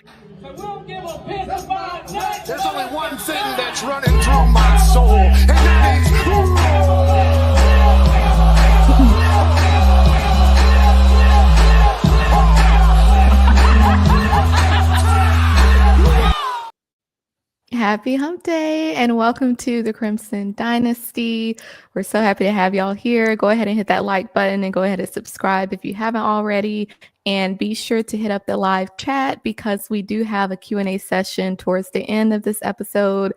There's only one thing that's running through my soul, and that Happy Hump Day and welcome to the Crimson Dynasty. We're so happy to have y'all here. Go ahead and hit that like button and go ahead and subscribe if you haven't already. And be sure to hit up the live chat because we do have a Q&A session towards the end of this episode.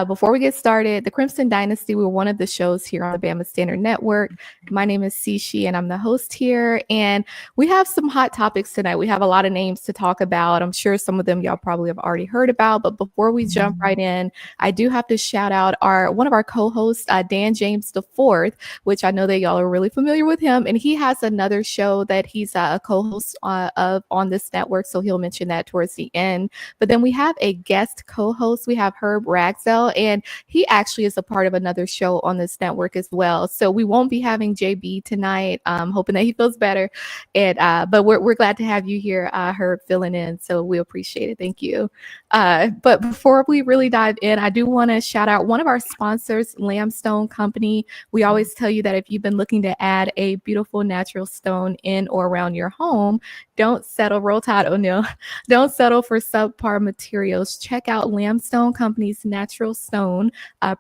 Before we get started, the Crimson Dynasty, we're one of the shows here on the Bama Standard Network. My name is C'Chi and I'm the host here. And we have some hot topics tonight. We have a lot of names to talk about. I'm sure some of them y'all probably have already heard about. But before we jump right in, I do have to shout out one of our co-hosts, Dan James IV, which I know that y'all are really familiar with him. And he has another show that he's a co-host of on this network, so he'll mention that towards the end. But then we have a guest co-host. We have Herb Ragzell, and he actually is a part of another show on this network as well. So we won't be having JB tonight. Hoping that he feels better. And but we're glad to have you here, Herb, filling in. So we appreciate it. Thank you. But before we really dive in, I do want to shout out one of our sponsors, Lambstone Company. We always tell you that if you've been looking to add a beautiful natural stone in or around your home, don't settle, roll tide, O'Neill. Don't settle for subpar materials. Check out Lambstone Company's natural stone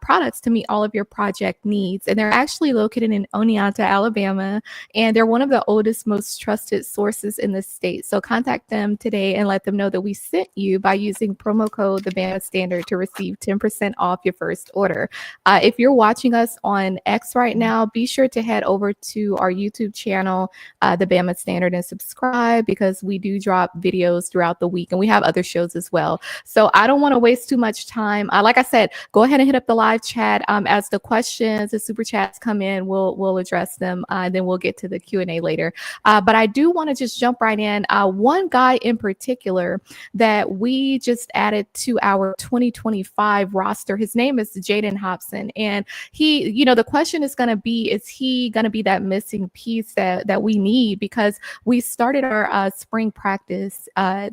products to meet all of your project needs. And they're actually located in Oneonta, Alabama. And they're one of the oldest, most trusted sources in the state. So contact them today and let them know that we sent you by using promo code the Bama Standard to receive 10% off your first order. If you're watching us on X right now, be sure to head over to our YouTube channel, the Bama Standard, and subscribe because we do drop videos throughout the week and we have other shows as well. So I don't want to waste too much time. Like I said, go ahead and hit up the live chat. As the questions, the super chats come in, we'll address them. Then we'll get to the Q&A later. But I do want to just jump right in. One guy in particular that we just added to our 2025 roster, his name is Jayden Hobson. And he, the question is going to be, is he going to be that missing piece that we need? Because we started our spring practice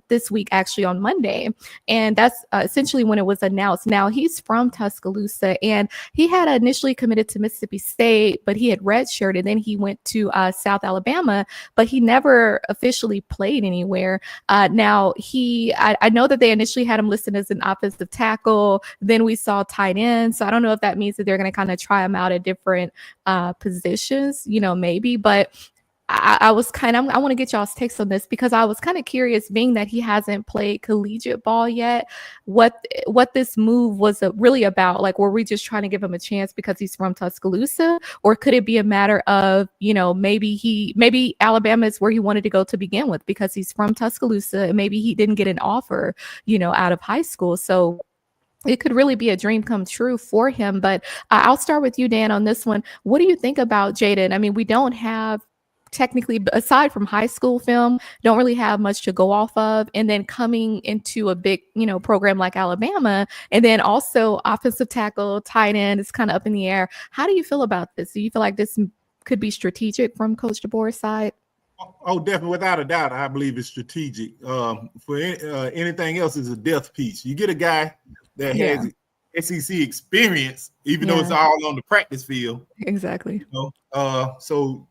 this week, actually on Monday. And that's essentially when it was announced. Now, he's from Tuscaloosa and he had initially committed to Mississippi State, but he had redshirted. Then he went to South Alabama, but he never officially played anywhere. Now, I know that they initially had him listed as an offensive tackle. Then we saw tight end. So I don't know if that means that they're going to kind of try him out at different positions, maybe. But I want to get y'all's takes on this because I was kind of curious, being that he hasn't played collegiate ball yet, what this move was really about. Like, were we just trying to give him a chance because he's from Tuscaloosa, or could it be a matter of, maybe Alabama is where he wanted to go to begin with because he's from Tuscaloosa and maybe he didn't get an offer, out of high school. So it could really be a dream come true for him. But I'll start with you, Dan, on this one. What do you think about Jayden? I mean, we don't have, technically, aside from high school film, don't really have much to go off of. And then coming into a big, program like Alabama, and then also offensive tackle, tight end, is kind of up in the air. How do you feel about this? Do you feel like this could be strategic from Coach DeBoer's side? Oh, definitely, without a doubt, I believe it's strategic. For anything else is a death piece. You get a guy that has SEC experience, even though it's all on the practice field. Exactly. So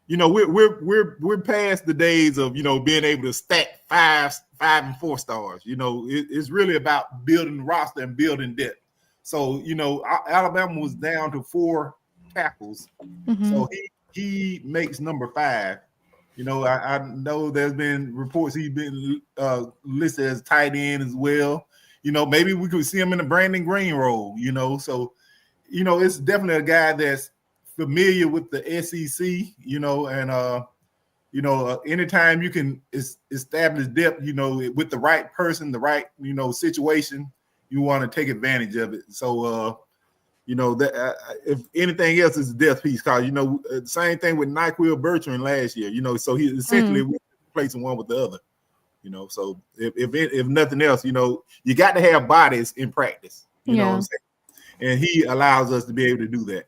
we're past the days of being able to stack 5 and 4 stars. It's really about building the roster and building depth. So Alabama was down to 4 tackles, so he makes number 5. I know there's been reports he's been listed as tight end as well. Maybe we could see him in the Brandon Green role. So it's definitely a guy that's familiar with the SEC, anytime you can establish depth, with the right person, the right, situation, you want to take advantage of it. So, that if anything else is a death piece, because, the same thing with Nyquil Bertrand last year, so he essentially replacing one with the other, so if nothing else, you got to have bodies in practice, you know what I'm saying? And he allows us to be able to do that.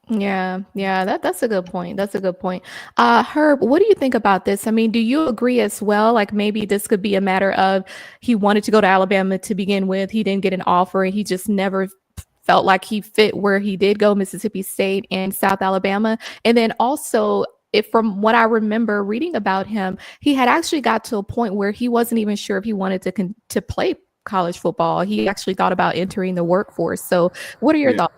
Yeah, that's a good point. That's a good point. Herb, what do you think about this? I mean, do you agree as well? Like maybe this could be a matter of he wanted to go to Alabama to begin with. He didn't get an offer and he just never felt like he fit where he did go, Mississippi State and South Alabama. And then also, if from what I remember reading about him, he had actually got to a point where he wasn't even sure if he wanted to play college football. He actually thought about entering the workforce. So, what are your Yeah. thoughts?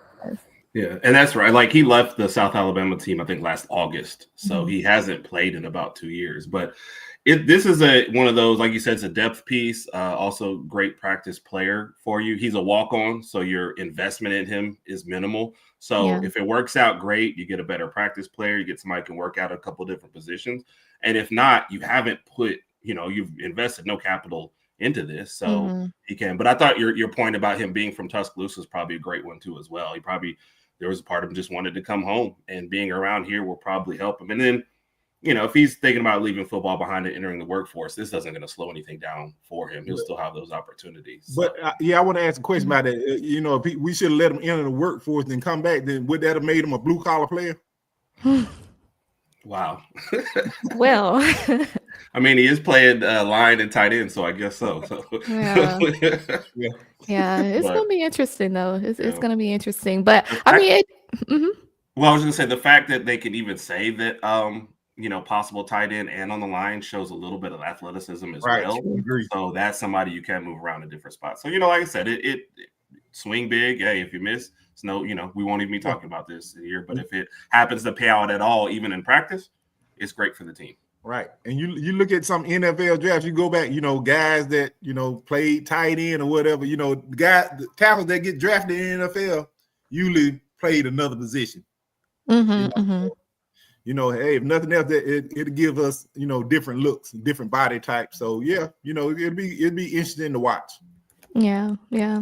Yeah, and that's right. Like he left the South Alabama team, I think, last August, so Mhm. he hasn't played in about 2 years. But this is one of those, like you said, it's a depth piece. Also, great practice player for you. He's a walk on, so your investment in him is minimal. So Yeah. if it works out, great. You get a better practice player. You get somebody who can work out a couple different positions. And if not, you haven't put, you've invested no capital into this, so Mhm. he can. But I thought your point about him being from Tuscaloosa is probably a great one too, as well. There was a part of him just wanted to come home, and being around here will probably help him. And then, if he's thinking about leaving football behind and entering the workforce, this isn't going to slow anything down for him. He'll still have those opportunities. But I want to ask a question about that. If we should have let him enter the workforce and come back, then would that have made him a blue collar player? Wow. Well, I mean, he is playing line and tight end, so I guess so. yeah. Yeah. Yeah, it's But, gonna be interesting though. It's yeah. gonna be interesting. But The I fact- mean, mhm. Well, I was going to say the fact that they can even say that, possible tight end and on the line shows a little bit of athleticism as Right. well. Agree. So that's somebody you can move around in different spots. So, like I said, it swing big. Hey, if you miss, it's no, we won't even be talking about this here. But if it happens to pay out at all, even in practice, it's great for the team. Right. And you look at some NFL drafts, you go back, guys that, played tight end or whatever, the tackles that get drafted in the NFL usually played another position. Mhm, mhm. Hey, if nothing else, it'll give us, different looks, different body types. So yeah, it'd be interesting to watch. Yeah, yeah.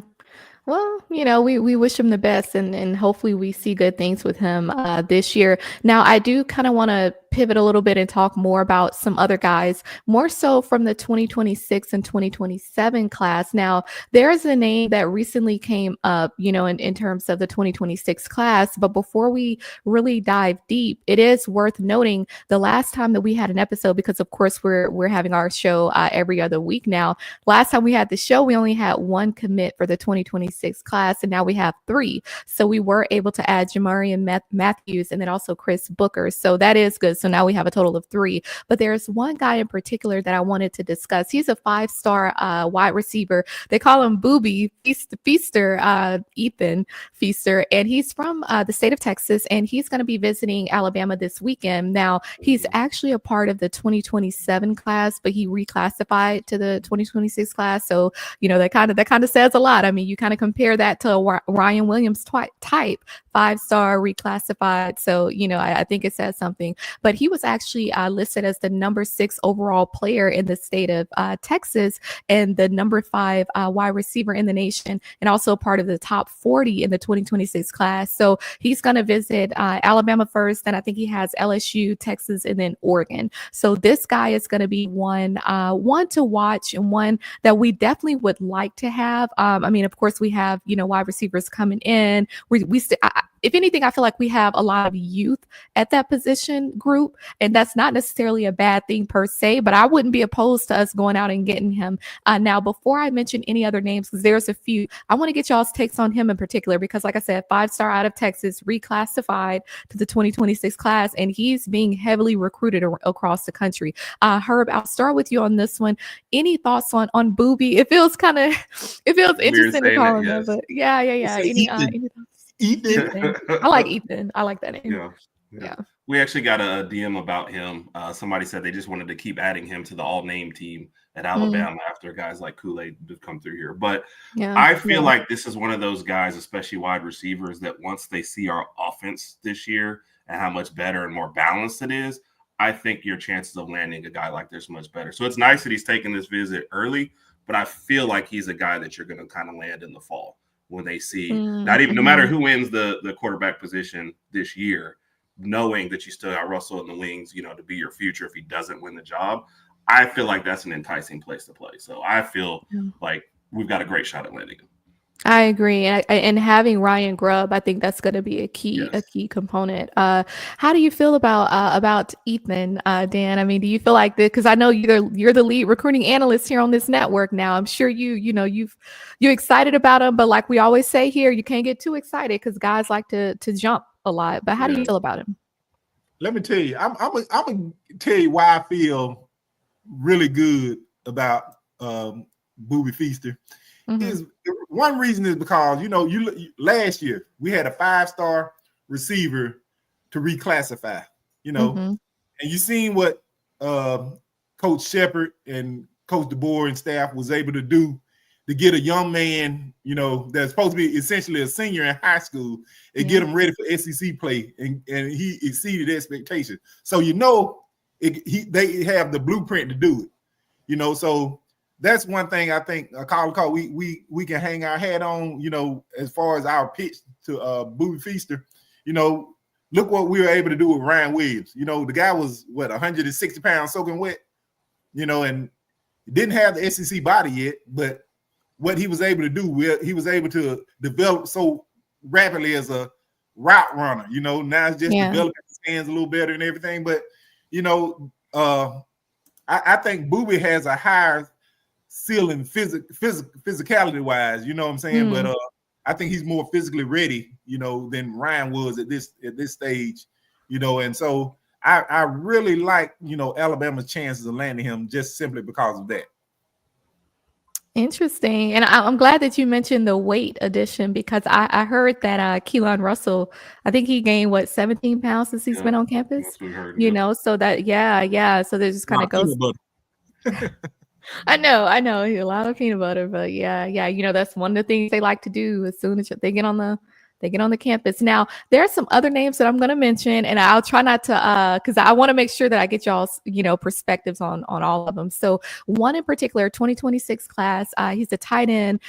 Well, we wish him the best and hopefully we see good things with him this year. Now, I do kind of want to pivot a little bit and talk more about some other guys, more so from the 2026 and 2027 class. Now, there's a name that recently came up, in terms of the 2026 class. But before we really dive deep, it is worth noting the last time that we had an episode, because of course we're having our show every other week now. Last time we had the show, we only had one commit for the 2026 class, and now we have three. So we were able to add Jamarian Matthews and then also Chris Booker. So that is good. So now we have a total of three. But there's one guy in particular that I wanted to discuss. He's a 5-star wide receiver. They call him Boobie Feaster, Ethan Feaster, and he's from the state of Texas, and he's going to be visiting Alabama this weekend. Now, he's actually a part of the 2027 class, but he reclassified to the 2026 class. So, that kind of says a lot. I mean, you kind of compare that to a Ryan Williams type 5-star reclassified. So, I think it says something. But he was actually listed as the number 6 overall player in the state of Texas and the number 5 wide receiver in the nation, and also part of the top 40 in the 2026 class. So he's going to visit Alabama first, and I think he has LSU, Texas, and then Oregon. So this guy is going to be one to watch, and one that we definitely would like to have. I mean, of course, we have wide receivers coming in. If anything, I feel like we have a lot of youth at that position group, and that's not necessarily a bad thing per se, but I wouldn't be opposed to us going out and getting him. Now, before I mention any other names, because there's a few, I want to get y'all's takes on him in particular, because like I said, 5-star out of Texas, reclassified to the 2026 class, and he's being heavily recruited across the country. Herb, I'll start with you on this one. Any thoughts on Boobie? It feels interesting to call him that, but yeah. Any thoughts? Ethan. I like Ethan. I like that name. Yeah. We actually got a DM about him. Somebody said they just wanted to keep adding him to the all-name team at Alabama after guys like Kool-Aid have come through here. But I feel like this is one of those guys, especially wide receivers, that once they see our offense this year and how much better and more balanced it is, I think your chances of landing a guy like this much better. So it's nice that he's taking this visit early, but I feel like he's a guy that you're going to kind of land in the fall when they see no matter who wins the quarterback position this year, knowing that you still got Russell in the wings, to be your future if he doesn't win the job. I feel like that's an enticing place to play. So I feel like we've got a great shot at landing him. I agree, and having Ryan Grubb, I think that's going to be a key component. How do you feel about Ethan, Dan? I mean, do you feel like that? Because I know you're the lead recruiting analyst here on this network now. I'm sure you're excited about him, but like we always say here, you can't get too excited because guys like to jump a lot. But how do you feel about him? Let me tell you, I'm gonna tell you why I feel really good about Boobie Feaster. Is one reason is because last year we had a 5-star receiver to reclassify, and you seen what Coach Shepard and Coach DeBoer and staff was able to do to get a young man, that's supposed to be essentially a senior in high school and get him ready for SEC play, and he exceeded expectations. So they have the blueprint to do it, so. That's one thing I think we can hang our hat on, as far as our pitch to Boobie Feaster. Look what we were able to do with Ryan Williams. The guy was 160 pounds soaking wet, and didn't have the SEC body yet, but what he was able to do, he was able to develop so rapidly as a route runner. Now it's just developing his hands a little better and everything. But I think Boobie has a higher ceiling physicality wise, you know what I'm saying? But I think he's more physically ready, than Ryan was at this stage, and so I really like, Alabama's chances of landing him just simply because of that. Interesting. And I'm glad that you mentioned the weight addition, because I heard that Keelan Russell, I think he gained 17 pounds since he's been on campus, so that, so there's just kind of goes. I know a lot of peanut butter, but that's one of the things they like to do as soon as they get on the campus. Now, there are some other names that I'm going to mention, and I'll try not to, because I want to make sure that I get y'all's, perspectives on all of them. So one in particular, 2026 class, he's a tight end,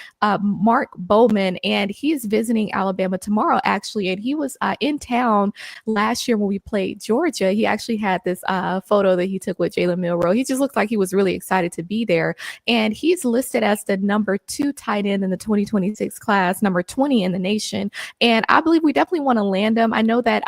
Mark Bowman, and he's visiting Alabama tomorrow, actually. And he was in town last year when we played Georgia. He actually had this photo that he took with Jalen Milroe. He just looked like he was really excited to be there. And he's listed as the number 2 tight end in the 2026 class, number 20 in the nation. And I believe we definitely want to land him. I know that,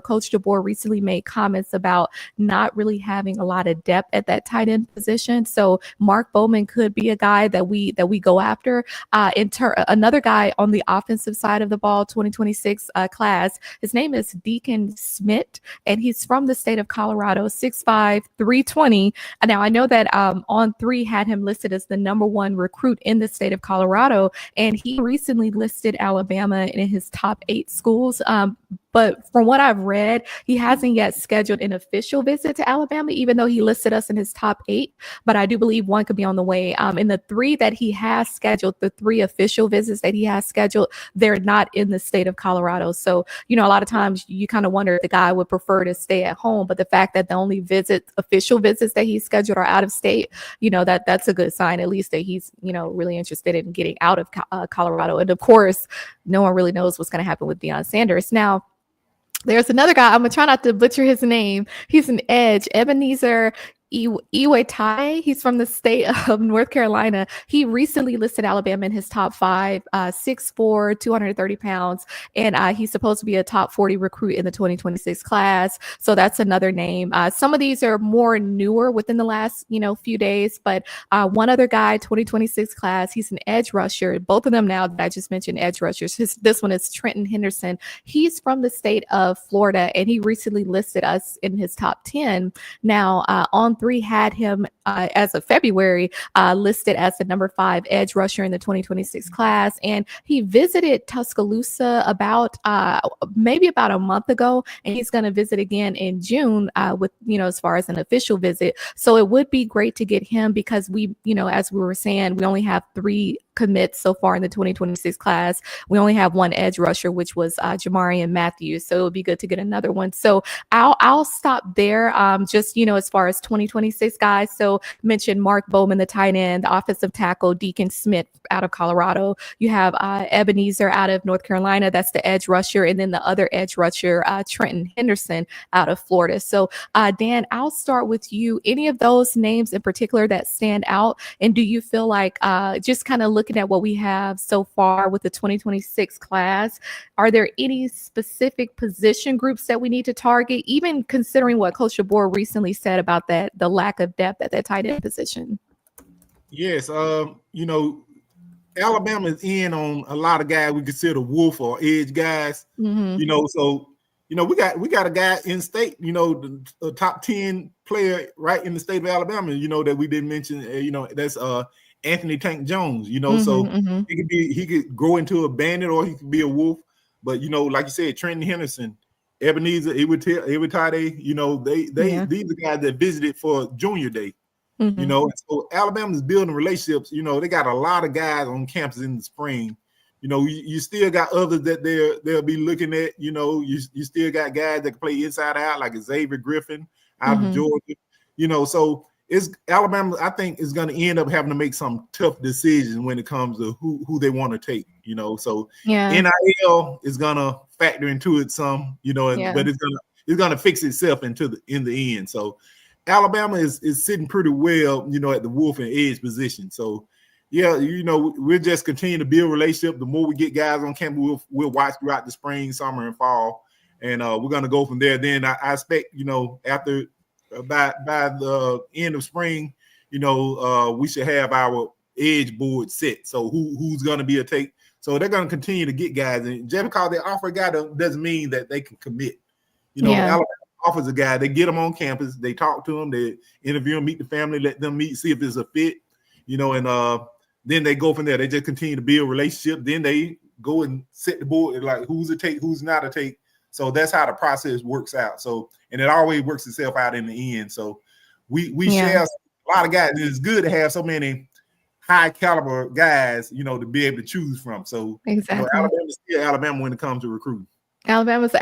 Coach DeBoer recently made comments about not really having a lot of depth at that tight end position. So Mark Bowman could be a guy that we go after. Another guy on the offensive side of the ball, 2026 class, his name is Deacon Smith, and he's from the state of Colorado, 6'5", 320. Now, I know that On3 had him listed as the number 1 recruit in the state of Colorado, and he recently listed Alabama in his top 8 schools. But from what I've read, he hasn't yet scheduled an official visit to Alabama, even though he listed us in his top 8. But I do believe one could be on the way. In the 3 that he has scheduled, the 3 official visits that he has scheduled, they're not in the state of Colorado. So, a lot of times you kind of wonder if the guy would prefer to stay at home. But the fact that the only official visits that he's scheduled are out of state, that's a good sign, at least that he's, really interested in getting out of Colorado. And of course, no one really knows what's going to happen with Deion Sanders. Now, there's another guy. I'm going to try not to butcher his name. He's an edge, Ebenezer Iwetade. He's from the state of North Carolina. He recently listed Alabama in his top 5, 6'4", 230 pounds, and he's supposed to be a top 40 recruit in the 2026 class. So that's another name. Some of these are more newer within the last, few days, but one other guy, 2026 class, he's an edge rusher. Both of them now that I just mentioned, edge rushers. This one is Trenton Henderson. He's from the state of Florida, and he recently listed us in his top 10. Now, On3 had him as of February listed as the number 5 edge rusher in the 2026 class, and he visited Tuscaloosa maybe about a month ago, and he's going to visit again in June with as far as an official visit. So it would be great to get him, because we as we were saying, we only have 3 commits so far in the 2026 class. We only have 1 edge rusher, which was Jamarian Matthews. So it would be good to get another one. So I'll stop there. Just as far as 2026 guys. So mentioned Mark Bowman, the tight end, the offensive tackle, Deacon Smith out of Colorado. You have Ebenezer out of North Carolina. That's the edge rusher. And then the other edge rusher, Trenton Henderson out of Florida. So Dan, I'll start with you. Any of those names in particular that stand out? And do you feel like just kind of looking looking at what we have so far with the 2026 class, are there any specific position groups that we need to target, even considering what Coach DeBoer recently said about the lack of depth at that tight end position? Yes, Alabama is in on a lot of guys we consider wolf or edge guys. So we got a guy in state, the top 10 player right in the state of Alabama, that we didn't mention, that's Anthony Tank Jones, he could grow into a bandit or he could be a wolf. But like you said, Trenton Henderson, Ebenezer, Iwatade, these are guys that visited for junior day. So Alabama's building relationships. They got a lot of guys on campus in the spring. You still got others that they'll be looking at. You still got guys that can play inside out, like Xavier Griffin out of Georgia. So it's Alabama, I think, is going to end up having to make some tough decisions when it comes to who they want to take. So NIL is going to factor into it some. But it's gonna fix itself in the end. So Alabama is sitting pretty well, at the wolf and edge position. So, we'll just continue to build relationship. The more we get guys on campus, we'll watch throughout the spring, summer, and fall, and we're gonna go from there. Then I expect, after by the end of spring, we should have our edge board set. So who's gonna be a take? So they're gonna continue to get guys, and just because they offer a guy doesn't mean that they can commit. Alabama offers a guy, they get them on campus, they talk to them, they interview them, meet the family, let them meet, see if it's a fit, and then they go from there. They just continue to build a relationship. Then they go and set the board, like who's a take, who's not a take. So that's how the process works out. So, and it always works itself out in the end. So we share a lot of guys. It's good to have so many high caliber guys, to be able to choose from. So exactly. Alabama's still Alabama when it comes to recruiting. Alabama's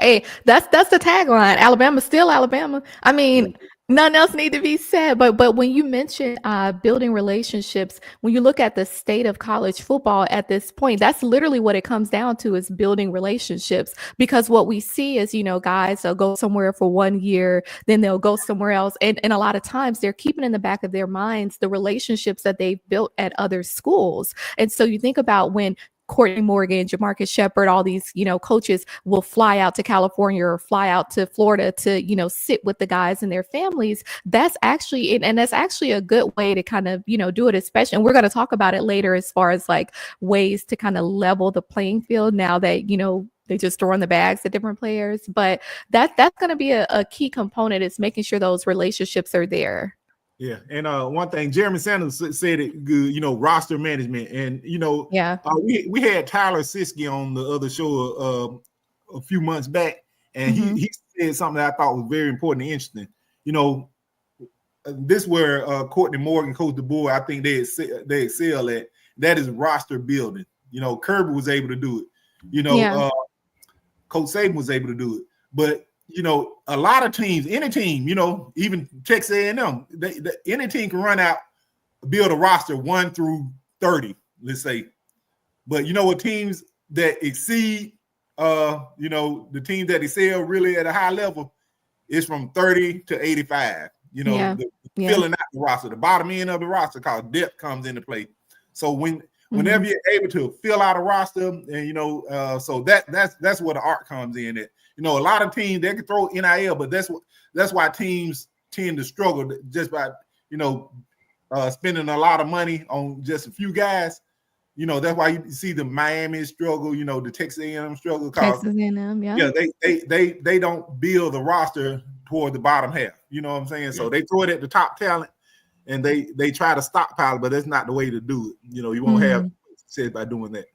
that's the tagline. Alabama's still Alabama. I mean, nothing else need to be said. But when you mention building relationships, when you look at the state of college football at this point, that's literally what it comes down to, is building relationships. Because what we see is, guys will go somewhere for 1 year, then they'll go somewhere else. And a lot of times they're keeping in the back of their minds the relationships that they've built at other schools. And so you think about when Courtney Morgan, Jamarcus Shepard, all these, coaches will fly out to California or fly out to Florida to, sit with the guys and their families. That's actually, and that's actually a good way to kind of, do it, especially, and we're going to talk about it later as far as like ways to kind of level the playing field now that, they just throw in the bags at different players. But that's going to be a key component, is making sure those relationships are there. Yeah, and one thing Jeremy Sanders said it good, roster management, and we had Tyler Siskey on the other show a few months back, and he said something that I thought was very important and interesting. This where Courtney Morgan, Coach DeBoer, I think they excel at. That is roster building. Kirby was able to do it. Coach Saban was able to do it, but a lot of teams, any team, even Texas A&M, any team can run out, build a roster 1 through 30, let's say. But what teams that exceed, the teams that excel really at a high level is from 30 to 85. Filling out the roster, the bottom end of the roster, called depth, comes into play. So whenever you're able to fill out a roster, and so that's where the art comes in. At a lot of teams, they can throw NIL, but that's why teams tend to struggle just by spending a lot of money on just a few guys. That's why you see the Miami struggle. The Texas A&M struggle. Texas A&M, they don't build the roster toward the bottom half. You know what I'm saying? So they throw it at the top talent, and they try to stockpile, but that's not the way to do it. You won't have success by doing that.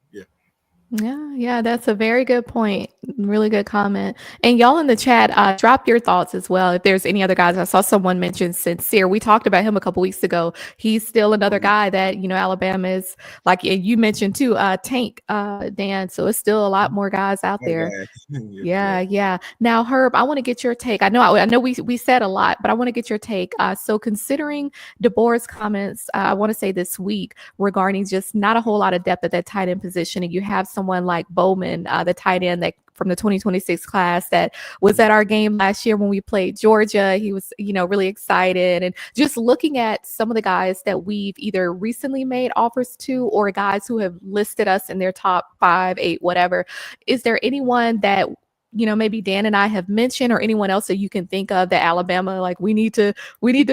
Yeah, that's a very good point. Really good comment. And y'all in the chat, drop your thoughts as well. If there's any other guys, I saw someone mention Sincere. We talked about him a couple weeks ago. He's still another guy that, Alabama is, like you mentioned too, Tank, Dan. So it's still a lot more guys out there. Yeah. Now, Herb, I want to get your take. I know we said a lot, but I want to get your take. So considering DeBoer's comments, I want to say this week regarding just not a whole lot of depth at that tight end position, and you have someone like Bowman, the tight end that from the 2026 class that was at our game last year when we played Georgia. He was, really excited. And just looking at some of the guys that we've either recently made offers to or guys who have listed us in their top 5, 8, whatever. Is there anyone that maybe Dan and I have mentioned, or anyone else that you can think of that Alabama, like we need to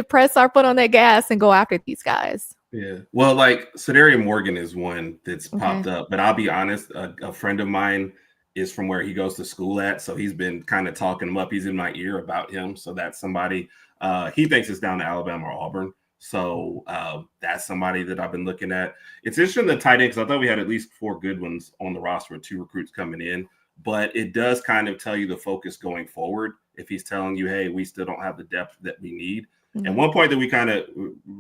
press our foot on that gas and go after these guys? Yeah. Well, like Sadarian Morgan is one that's popped up, but I'll be honest, a friend of mine is from where he goes to school at. So he's been kind of talking him up. He's in my ear about him. So that's somebody he thinks it's down to Alabama or Auburn. So that's somebody that I've been looking at. It's interesting the tight end, because I thought we had at least 4 good ones on the roster with 2 recruits coming in. But it does kind of tell you the focus going forward. If he's telling you, hey, we still don't have the depth that we need. Mm-hmm. And one point that we kind of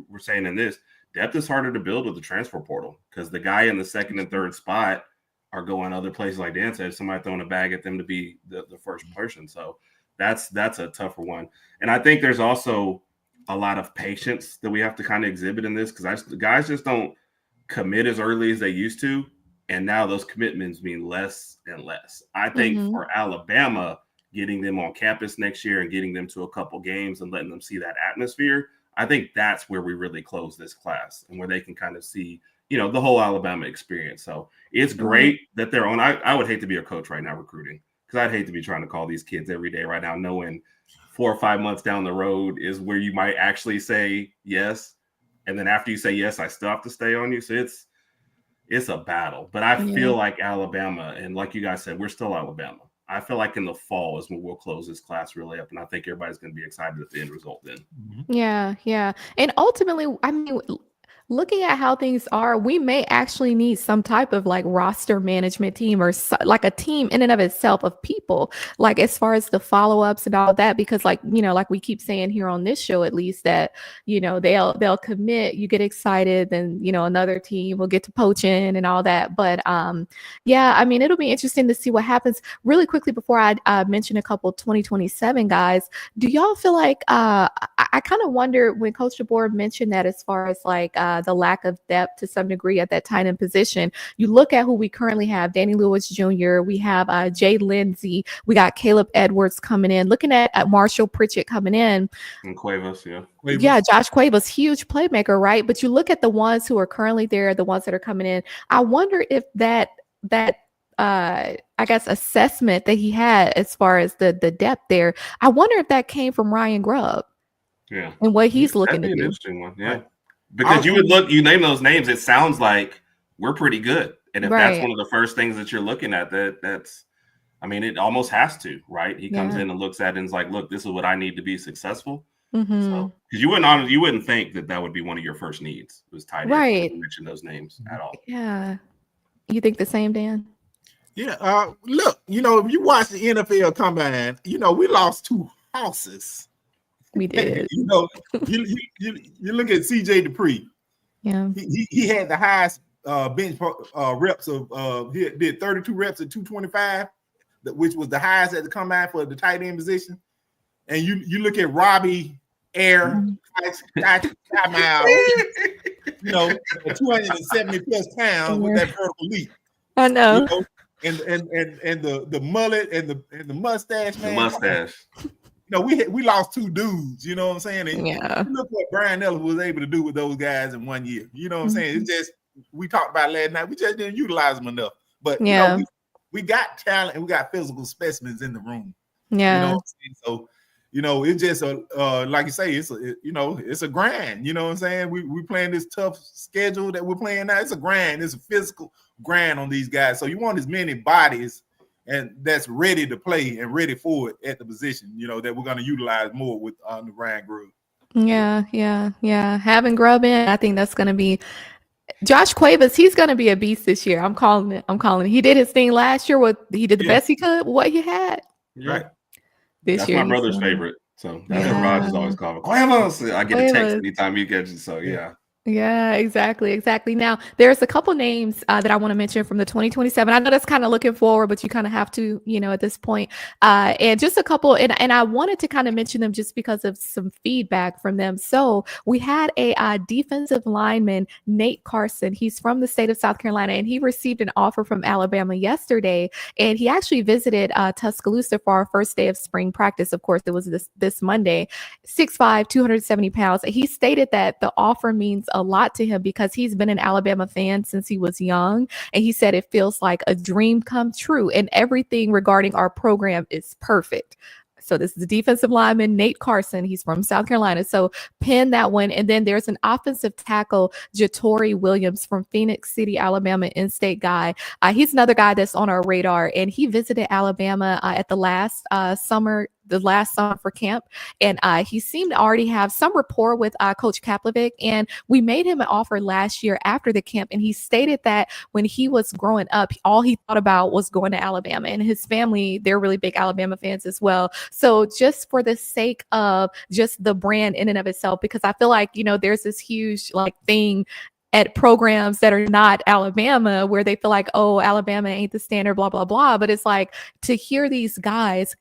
were saying in this, depth is harder to build with the transfer portal, because the guy in the 2nd and 3rd spot are going other places, like Dan said, somebody throwing a bag at them to be the first person. So that's a tougher one. And I think there's also a lot of patience that we have to kind of exhibit in this, because guys just don't commit as early as they used to. And now those commitments mean less and less. I think for Alabama, getting them on campus next year and getting them to a couple games and letting them see that atmosphere, I think that's where we really close this class, and where they can kind of see, the whole Alabama experience. So it's great that they're on. I would hate to be a coach right now recruiting, because I'd hate to be trying to call these kids every day right now, knowing 4 or 5 months down the road is where you might actually say yes. And then after you say yes, I still have to stay on you. So it's a battle, but I feel like Alabama, and like you guys said, we're still Alabama. I feel like in the fall is when we'll close this class really up, and I think everybody's going to be excited at the end result then. Yeah. And ultimately, I mean, looking at how things are, we may actually need some type of like roster management team, or like a team in and of itself of people, like as far as the follow-ups and all that, because like, like we keep saying here on this show, at least, that, they'll commit, you get excited, then, another team will get to poaching and all that. But yeah, I mean, it'll be interesting to see what happens. Really quickly, before I mention a couple 2027 guys, do y'all feel like, I kind of wonder when Coach DeBoer mentioned that, as far as like, the lack of depth to some degree at that tight end position. You look at who we currently have: Danny Lewis Jr., we have Jay Lindsey, we got Caleb Edwards coming in, looking at Marshall Pritchett coming in. And Cuevas, Yeah, Josh Cuevas, huge playmaker, right? But you look at the ones who are currently there, the ones that are coming in. I wonder if that I guess assessment that he had as far as the depth there, I wonder if that came from Ryan Grubb. Yeah. And what he's looking to do. That'd be an interesting one. Yeah. Because you name those names, it sounds like we're pretty good. And if that's one of the first things that you're looking at, that's, I mean, it almost has to, right? He comes in and looks at it and is like, look, this is what I need to be successful. So, because you wouldn't think that would be one of your first needs, was tight end. Right. You mention those names at all. Yeah. You think the same, Dan? Yeah. Look, if you watch the NFL Combine, we lost 2 horses. We did. You look at CJ Dupree. Yeah. He had the highest bench reps of he did 32 reps at 225, which was the highest at the combine for the tight end position. And you look at Robbie Air, Ty Miles, 270 plus pounds with that vertical leap. I know. And the mullet and the mustache, man. The mustache. We lost 2 dudes, you know what I'm saying? And yeah. Look what Brian Ellis was able to do with those guys in 1 year. You know what I'm saying? It's just, we talked about last night, we just didn't utilize them enough. But we got talent and we got physical specimens in the room. Yeah. You know what I'm saying? So, it's just like you say, it's a grind. You know what I'm saying? We playing this tough schedule that we're playing now. It's a grind. It's a physical grind on these guys. So you want as many bodies and that's ready to play and ready for it at the position, that we're going to utilize more with the Ryan Grubb. Yeah. Having Grubb in, I think that's going to be Josh Cuevas. He's going to be a beast this year. I'm calling it. He did his thing last year. He did the best he could with what he had. Right. That's my brother's favorite. So that's what Rod is always calling Cuevas. I get a text anytime he catches it. So yeah. Yeah, exactly. Now, there's a couple names that I want to mention from the 2027. I know that's kind of looking forward, but you kind of have to, at this point. And just a couple, and I wanted to kind of mention them just because of some feedback from them. So we had a defensive lineman, Nate Carson. He's from the state of South Carolina, and he received an offer from Alabama yesterday. And he actually visited Tuscaloosa for our first day of spring practice. Of course, it was this Monday. 6'5", 270 pounds. He stated that the offer means a lot to him because he's been an Alabama fan since he was young. And he said it feels like a dream come true, and everything regarding our program is perfect. So this is the defensive lineman, Nate Carson. He's from South Carolina. So pin that one. And then there's an offensive tackle, Jatori Williams from Phoenix City, Alabama, in-state guy. He's another guy that's on our radar. And he visited Alabama at the last summer for camp. And he seemed to already have some rapport with Coach Kaplivic. And we made him an offer last year after the camp. And he stated that when he was growing up, all he thought about was going to Alabama. And his family, they're really big Alabama fans as well. So just for the sake of just the brand in and of itself, because I feel like, there's this huge thing at programs that are not Alabama where they feel like, oh, Alabama ain't the standard, blah, blah, blah. But it's like to hear these guys,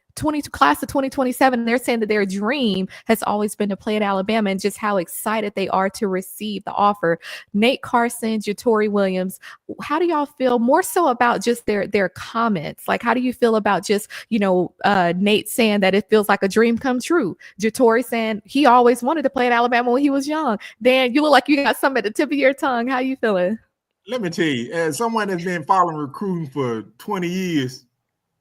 class of 2027, they're saying that their dream has always been to play at Alabama, and just how excited they are to receive the offer. Nate Carson, Jatori Williams, how do y'all feel more so about just their comments? Like, how do you feel about just, Nate saying that it feels like a dream come true? Jatori saying he always wanted to play at Alabama when he was young. Dan, you look like you got something at the tip of your tongue. How you feeling? Let me tell you, as someone that's been following recruiting for 20 years,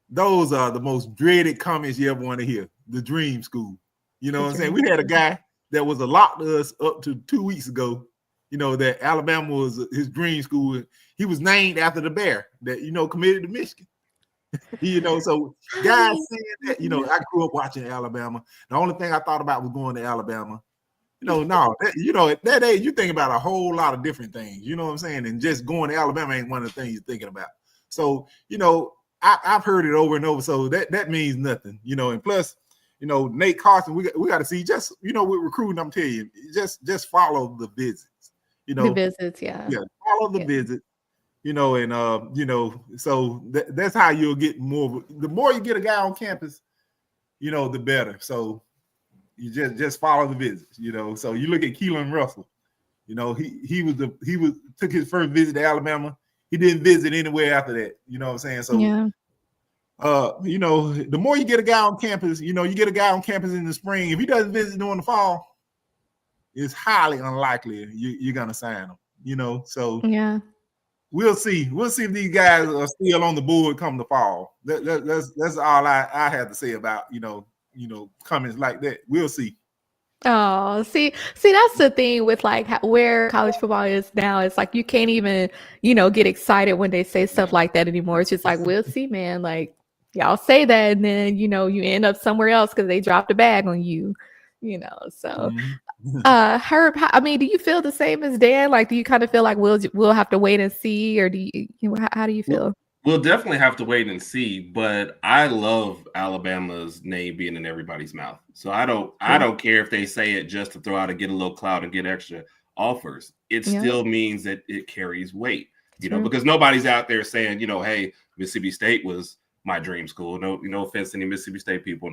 those are the most dreaded comments you ever want to hear. The dream school. You know what I'm saying? We had a guy that was a lot to us up to 2 weeks ago, that Alabama was his dream school. He was named after the bear that, committed to Michigan. So guys saying that, I grew up watching Alabama. The only thing I thought about was going to Alabama. At that age, you think about a whole lot of different things, you know what I'm saying? And just going to Alabama ain't one of the things you're thinking about. So, I've heard it over and over, so that means nothing, and plus, Nate Carson, we got to see just, with recruiting, I'm telling you, just follow the visits, the visits, follow the visit, so that's how you'll get more. The more you get a guy on campus, the better. So you just follow the visits, So you look at Kalen Russell, he took his first visit to Alabama. He didn't visit anywhere after that. You know what I'm saying? So, the more you get a guy on campus, you get a guy on campus in the spring. If he doesn't visit during the fall, it's highly unlikely you're going to sign him, So, we'll see. We'll see if these guys are still on the board come the fall. That's all I have to say about, comments like that. We'll see. Oh, see, that's the thing with where college football is now. It's like you can't even, get excited when they say stuff like that anymore. It's just like, we'll see, man. Like, y'all say that, and then you end up somewhere else because they dropped a bag on you. So Herb, do you feel the same as Dan? Like, do you kind of feel like we'll have to wait and see, or do you how do you feel? We'll definitely have to wait and see, but I love Alabama's name being in everybody's mouth. So I don't care if they say it just to throw out and get a little clout and get extra offers. It still means that it carries weight, because nobody's out there saying, hey, Mississippi State was my dream school. No offense to any Mississippi State people,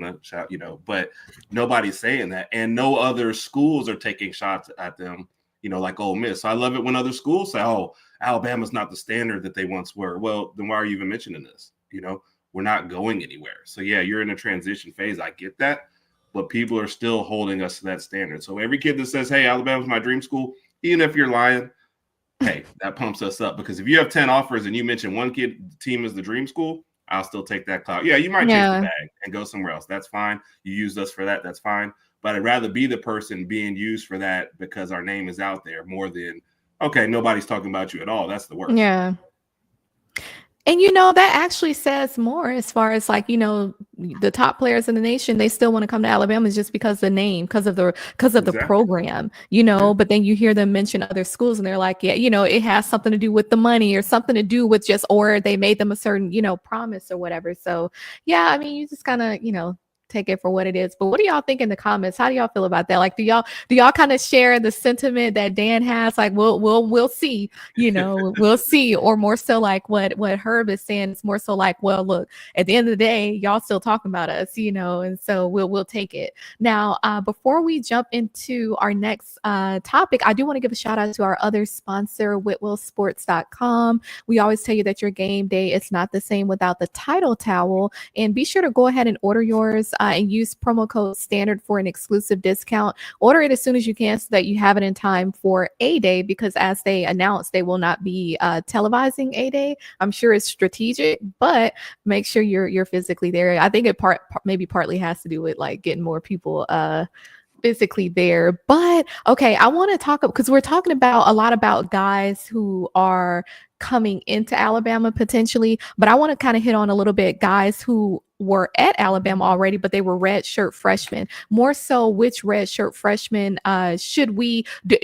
but nobody's saying that. And no other schools are taking shots at them, like Ole Miss. So I love it when other schools say, oh, Alabama's not the standard that they once were. Well, then why are you even mentioning this? We're not going anywhere. So yeah, you're in a transition phase. I get that, but people are still holding us to that standard. So every kid that says, hey, Alabama's my dream school, even if you're lying, hey, that pumps us up, because if you have 10 offers and you mention one team is the dream school, I'll still take that clout. Yeah, you might chase the bag and go somewhere else. That's fine. You used us for that. That's fine. But I'd rather be the person being used for that because our name is out there more than, okay, nobody's talking about you at all. That's the worst. Yeah. And, that actually says more as far as the top players in the nation, they still want to come to Alabama just because of the name, because of the program, but then you hear them mention other schools and they're like, yeah, it has something to do with the money or something to do with or they made them a certain, promise or whatever. So, yeah, you just kind of, take it for what it is. But what do y'all think in the comments? How do y'all feel about that? Like, do y'all kind of share the sentiment that Dan has? Like, we'll see, we'll see, or more so like what Herb is saying. It's more so like, well, look, at the end of the day, y'all still talking about us, and so we'll take it. Now, before we jump into our next topic, I do want to give a shout out to our other sponsor, WhitwillSports.com. We always tell you that your game day is not the same without the title towel, and be sure to go ahead and order yours and use promo code standard for an exclusive discount. Order it as soon as you can so that you have it in time for A-Day, because as they announced, they will not be televising A-Day. I'm sure it's strategic, but make sure you're physically there. I think it maybe partly has to do with like getting more people physically there. But okay, I want to talk because we're talking about a lot about guys who are coming into Alabama potentially, but I want to kind of hit on a little bit guys who were at Alabama already, but they were redshirt freshmen. More so, which redshirt freshmen should we do?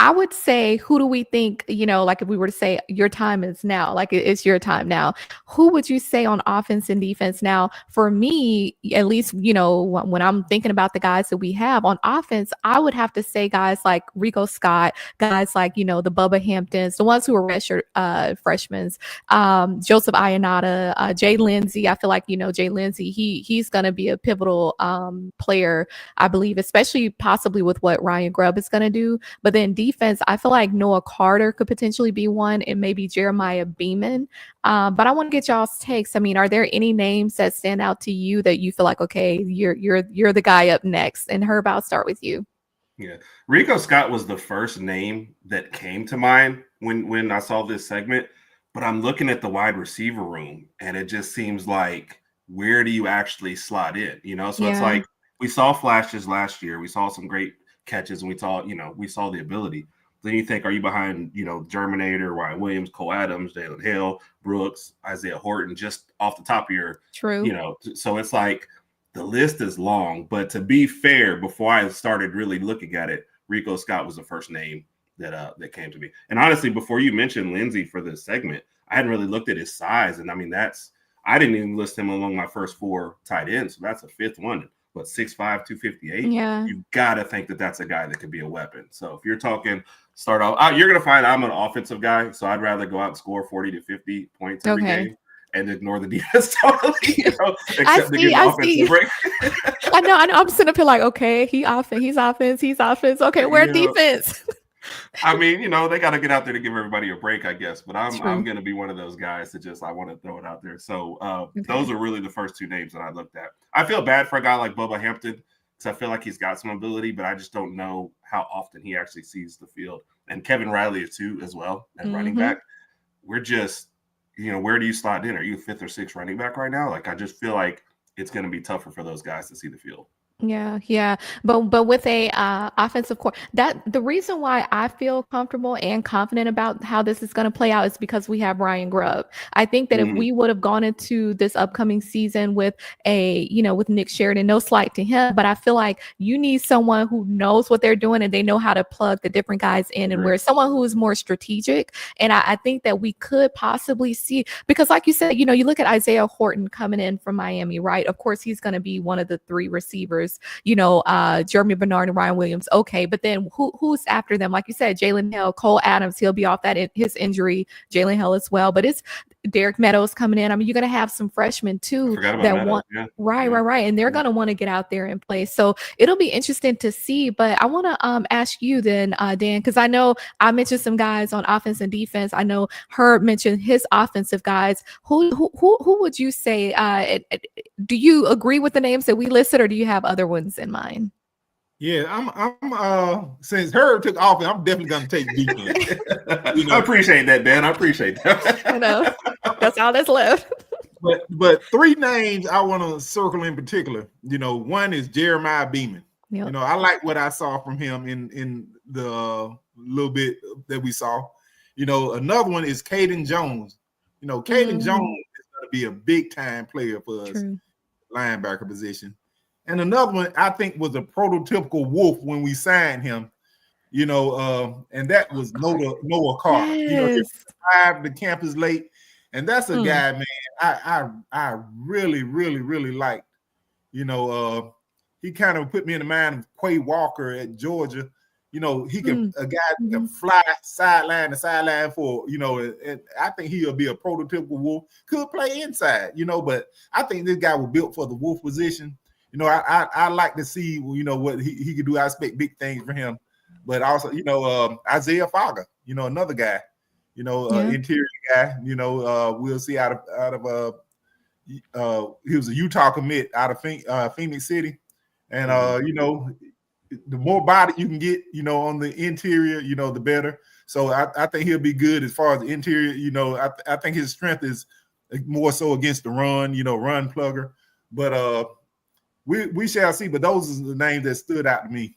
I would say, who do we think, like if we were to say your time is now, like it's your time now, who would you say on offense and defense? Now, for me, at least, when I'm thinking about the guys that we have on offense, I would have to say guys like Rico Scott, guys like, the Bubba Hamptons, the ones who are redshirt freshmen, Joseph Ionata, Jay Lindsey. I feel like, Jay Lindsey, he's going to be a pivotal player, I believe, especially possibly with what Ryan Grubb is going to do. But then defense, I feel like Noah Carter could potentially be one, and maybe Jeremiah Beeman. But I want to get y'all's takes. I mean, are there any names that stand out to you that you feel like, okay, you're the guy up next? And Herb, I'll start with you. Yeah, Rico Scott was the first name that came to mind when I saw this segment. But I'm looking at the wide receiver room, and it just seems like, where do you actually slot in? So It's like we saw flashes last year. We saw some great catches, and we saw the ability. Then you think, are you behind, Germinator, Ryan Williams, Cole Adams, Jalen Hill, Brooks, Isaiah Horton, just off the top of your, so it's like the list is long. But to be fair, before I started really looking at it, Rico Scott was the first name that came to me. And honestly, before you mentioned Lindsey for this segment, I hadn't really looked at his size. And I mean, I didn't even list him among my first 4 tight ends. So that's a fifth one. But 6'5", 258, you've got to think that that's a guy that could be a weapon. So if you're talking start off, you're going to find I'm an offensive guy, so I'd rather go out and score 40 to 50 points every game and ignore the defense totally, except to give the offense a break. I know. I'm sitting up here like, okay, he's offense. Okay, we're defense. I mean, they got to get out there to give everybody a break, I guess. But I'm going to be one of those guys that I want to throw it out there. So those are really the first 2 names that I looked at. I feel bad for a guy like Bubba Hampton because I feel like he's got some ability, but I just don't know how often he actually sees the field. And Kevin Riley too, as well, at running back. We're just, where do you slot in? Are you a 5th or 6th running back right now? Like, I just feel like it's going to be tougher for those guys to see the field. Yeah. But with a offensive core, that the reason why I feel comfortable and confident about how this is going to play out is because we have Ryan Grubb. I think that if we would have gone into this upcoming season with with Nick Sheridan, no slight to him, but I feel like you need someone who knows what they're doing and they know how to plug the different guys in, and where someone who is more strategic. And I think that we could possibly see, because like you said, you look at Isaiah Horton coming in from Miami, right? Of course, he's going to be one of the 3 receivers. Jeremy Bernard and Ryan Williams. Okay, but then who's after them? Like you said, Jalen Hill, Cole Adams, he'll be off his injury. Jalen Hill as well, but it's Derek Meadows coming in. I mean, you're going to have some freshmen too that want right, and they're going to want to get out there and play. So it'll be interesting to see. But I want to ask you then, Dan, because I know I mentioned some guys on offense and defense. I know Herb mentioned his offensive guys. Who would you say? Do you agree with the names that we listed, or do you have other ones in mind? Yeah, I'm since Herb took off, I'm definitely gonna take defense. I appreciate that, Dan. I appreciate that. I know. That's all that's left. But 3 names I want to circle in particular. One is Jeremiah Beeman. Yep. I like what I saw from him in the little bit that we saw. Another one is Caden Jones. Caden Jones is going to be a big time player for us, linebacker position. And another one I think was a prototypical Wolf when we signed him, and that was Noah Carter. He arrived the campus late, and that's a guy, man. I really, really, really liked, You know, he kind of put me in the mind of Quay Walker at Georgia. You know, he can a guy can fly sideline to sideline for, you know, and I think he'll be a prototypical Wolf. Could play inside, you know, but I think this guy was built for the Wolf position. You know, I like to see, you know, what he could do. I expect big things from him. But also, you know, Isaiah Fogger, you know, another guy, you know, interior guy, you know, we'll see out of he was a Utah commit out of Phoenix City. And, you know, the more body you can get, you know, on the interior, you know, the better. So I think he'll be good as far as the interior. You know, I think his strength is more so against the run, you know, run plugger. But we shall see. But those are the names that stood out to me.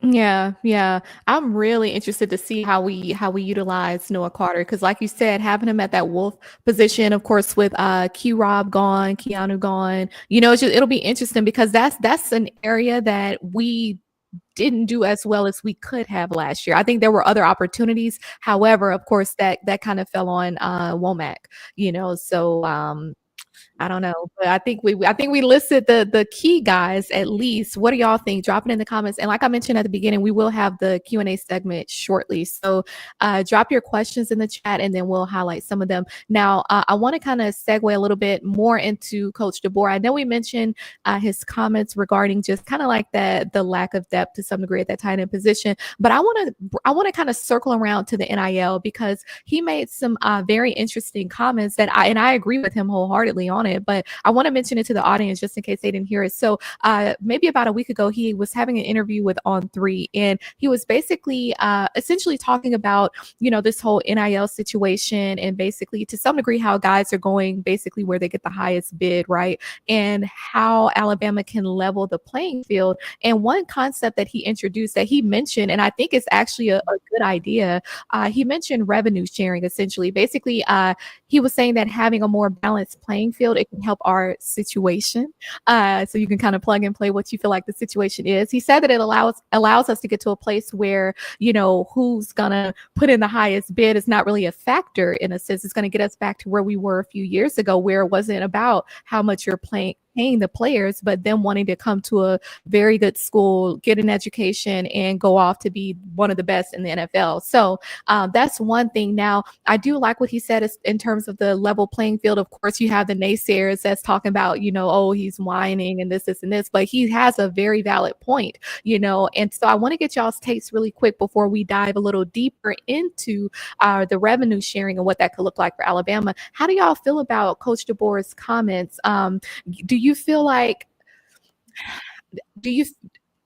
Yeah. I'm really interested to see how we utilize Noah Carter, because like you said, having him at that Wolf position, of course, with Q-Rob gone, Keanu gone, you know, it'll be interesting because that's an area that we didn't do as well as we could have last year. I think there were other opportunities. However, of course, that kind of fell on Womack, you know, so I don't know, but I think we listed the key guys at least. What do y'all think? Drop it in the comments. And like I mentioned at the beginning, we will have the Q&A segment shortly. So drop your questions in the chat and then we'll highlight some of them. Now, I want to kind of segue a little bit more into Coach DeBoer. I know we mentioned his comments regarding just kind of like the lack of depth to some degree at that tight end position, but I want to kind of circle around to the NIL because he made some very interesting comments that I agree with him wholeheartedly on it, but I want to mention it to the audience just in case they didn't hear it. So maybe about a week ago, he was having an interview with On3, and he was basically essentially talking about, you know, this whole NIL situation and basically to some degree how guys are going basically where they get the highest bid, right? And how Alabama can level the playing field. And one concept that he introduced that he mentioned, and I think is actually a good idea, he mentioned revenue sharing essentially. Basically, he was saying that having a more balanced playing field, it can help our situation. So you can kind of plug and play what you feel like the situation is. He said that it allows us to get to a place where, you know, who's gonna put in the highest bid is not really a factor in a sense. It's going to get us back to where we were a few years ago, where it wasn't about how much you're paying the players, but them wanting to come to a very good school, get an education, and go off to be one of the best in the NFL. So that's one thing. Now, I do like what he said in terms of the level playing field. Of course, you have the naysayers that's talking about, you know, oh, he's whining and this, and this, but he has a very valid point, you know. And so I want to get y'all's takes really quick before we dive a little deeper into the revenue sharing and what that could look like for Alabama. How do y'all feel about Coach DeBoer's comments?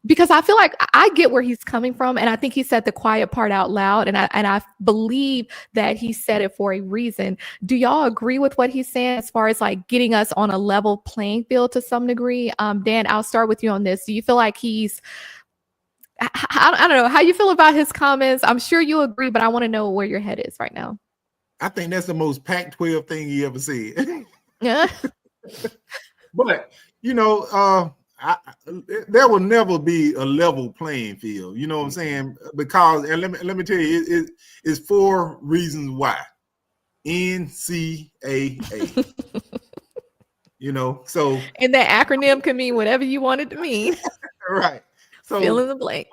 Because I feel like I get where he's coming from, and I think he said the quiet part out loud, and I believe that he said it for a reason. Do y'all agree with what he's saying as far as like getting us on a level playing field to some degree? Dan, I'll start with you on this. Do you feel like he's I don't know how you feel about his comments? I'm sure you agree, but I want to know where your head is right now. I think that's the most Pac-12 thing he ever said. Yeah. But, you know, there will never be a level playing field. You know what I'm saying? Because, and let me tell you, it's 4 reasons why. NCAA. You know, so. And that acronym can mean whatever you want it to mean. Right. So fill in the blank.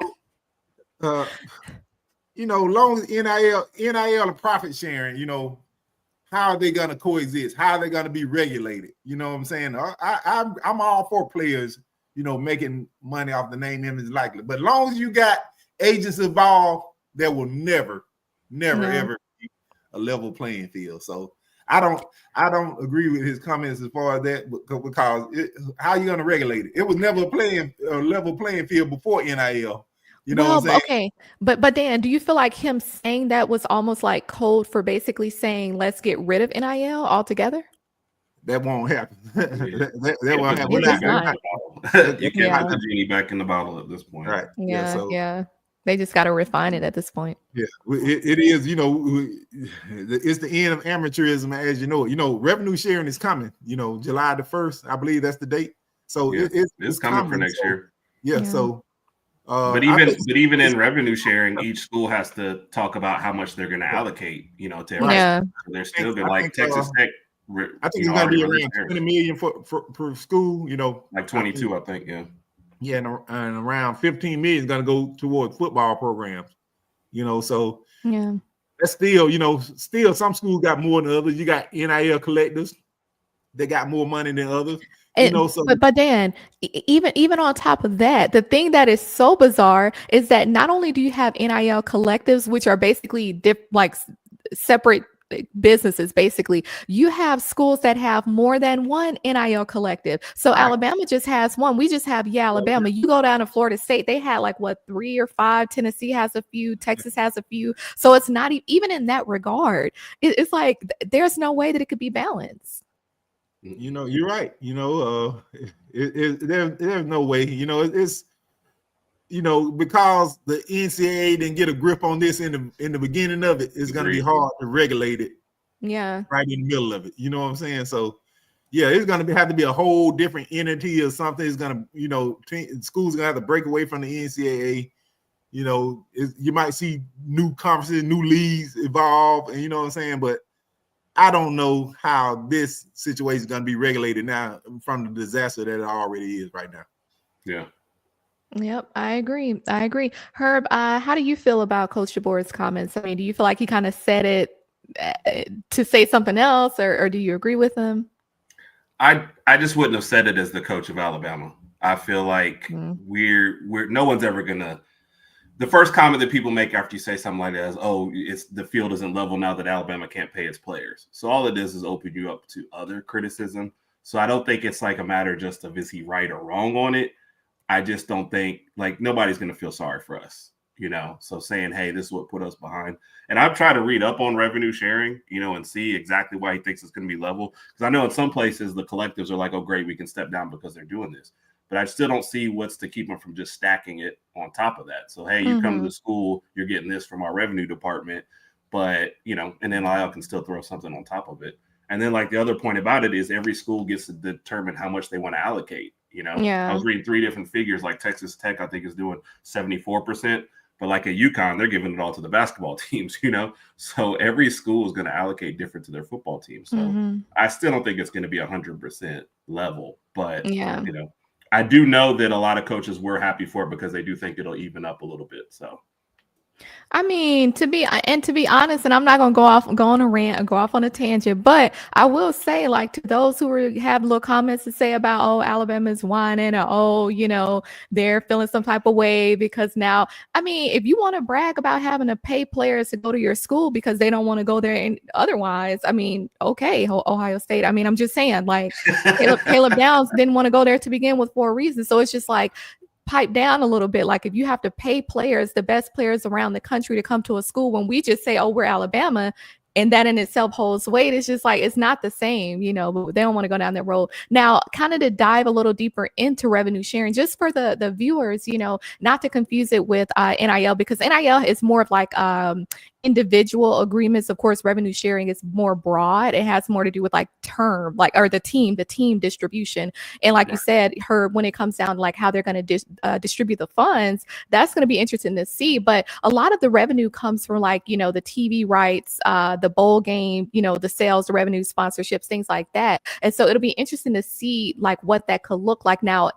You know, long as NIL and profit sharing, you know, how are they going to coexist? How are they going to be regulated? You know what I'm saying? I'm all for players, you know, making money off the name, image, likely. But as long as you got agents involved, there will never ever be a level playing field. So I don't agree with his comments as far as that, because how are you going to regulate it? It was never a level playing field before NIL. You know what I'm saying? Okay. But Dan, do you feel like him saying that was almost like code for basically saying, let's get rid of NIL altogether? That won't happen. that won't happen. You can't put the genie back in the bottle at this point. Right. Yeah. They just got to refine it at this point. Yeah, it is, you know, it's the end of amateurism as you know it. You know, revenue sharing is coming, you know, July the 1st. I believe that's the date. So yeah, it's coming for next year. Yeah. So but even in revenue sharing, each school has to talk about how much they're going to allocate, you know, to everyone. Yeah. So they're still good. Like Texas Tech I think it's going to be around 20 million per school. Like 22, I think. Yeah. Yeah, and around 15 million is going to go towards football programs. So yeah, that's still some schools got more than others. You got NIL collectors, they got more money than others. But Dan, even on top of that, the thing that is so bizarre is that not only do you have NIL collectives, which are basically separate businesses, basically, you have schools that have more than one NIL collective. So right. Alabama just has one. We just have Alabama. You go down to Florida State, they had 3 or 5. Tennessee has a few. Texas has a few. So it's not even in that regard. It's like there's no way that it could be balanced. You're right. There's no way. It's because the NCAA didn't get a grip on this in the beginning of it, it's going to be hard to regulate it. Yeah. Right in the middle of it. You know what I'm saying? So, yeah, it's going to have to be a whole different entity or something. It's going to, schools are going to have to break away from the NCAA. You might see new conferences, new leagues evolve, and you know what I'm saying? But I don't know how this situation is going to be regulated now from the disaster that it already is right now. Yeah. Yep, I agree. Herb, how do you feel about Coach DeBoer's comments? I mean, do you feel like he kind of said it to say something else, or do you agree with him? I just wouldn't have said it as the coach of Alabama. I feel like we're no one's ever gonna. The first comment that people make after you say something like that is, "Oh, it's the field isn't level now that Alabama can't pay its players." So all it is open you up to other criticism. So I don't think it's like a matter just of is he right or wrong on it. I just don't think nobody's going to feel sorry for us, so saying, hey, this is what put us behind. And I've tried to read up on revenue sharing, and see exactly why he thinks it's going to be level. Because I know in some places the collectives are like, oh, great, we can step down because they're doing this. But I still don't see what's to keep them from just stacking it on top of that. So, hey, you come to the school, you're getting this from our revenue department, but, and then NIL can still throw something on top of it. And then the other point about it is every school gets to determine how much they want to allocate. Yeah. I was reading 3 different figures. Texas Tech, I think, is doing 74%, but at UConn, they're giving it all to the basketball teams. So every school is going to allocate different to their football team. So I still don't think it's going to be 100% level, but I do know that a lot of coaches were happy for it because they do think it'll even up a little bit. So. I mean, to be honest, and I'm not gonna go on a rant or go off on a tangent, but I will say, to those who have little comments to say about, oh, Alabama's whining, or oh, they're feeling some type of way because now, I mean, if you want to brag about having to pay players to go to your school because they don't want to go there and otherwise, I mean, okay, Ohio State. I mean, I'm just saying, Caleb Downs didn't want to go there to begin with for a reason, so it's just pipe down a little bit. If you have to pay players, the best players around the country to come to a school, when we just say, oh, we're Alabama, and that in itself holds weight, it's just it's not the same, but they don't want to go down that road. Now, kind of to dive a little deeper into revenue sharing, just for the viewers, not to confuse it with NIL, because NIL is more of individual agreements. Of course, revenue sharing is more broad. It has more to do with term, or the team distribution. And you said, Herb, when it comes down to how they're going to distribute the funds, that's going to be interesting to see. But a lot of the revenue comes from the TV rights, the bowl game, the sales, the revenue, sponsorships, things like that. And so it'll be interesting to see what that could look like. Now,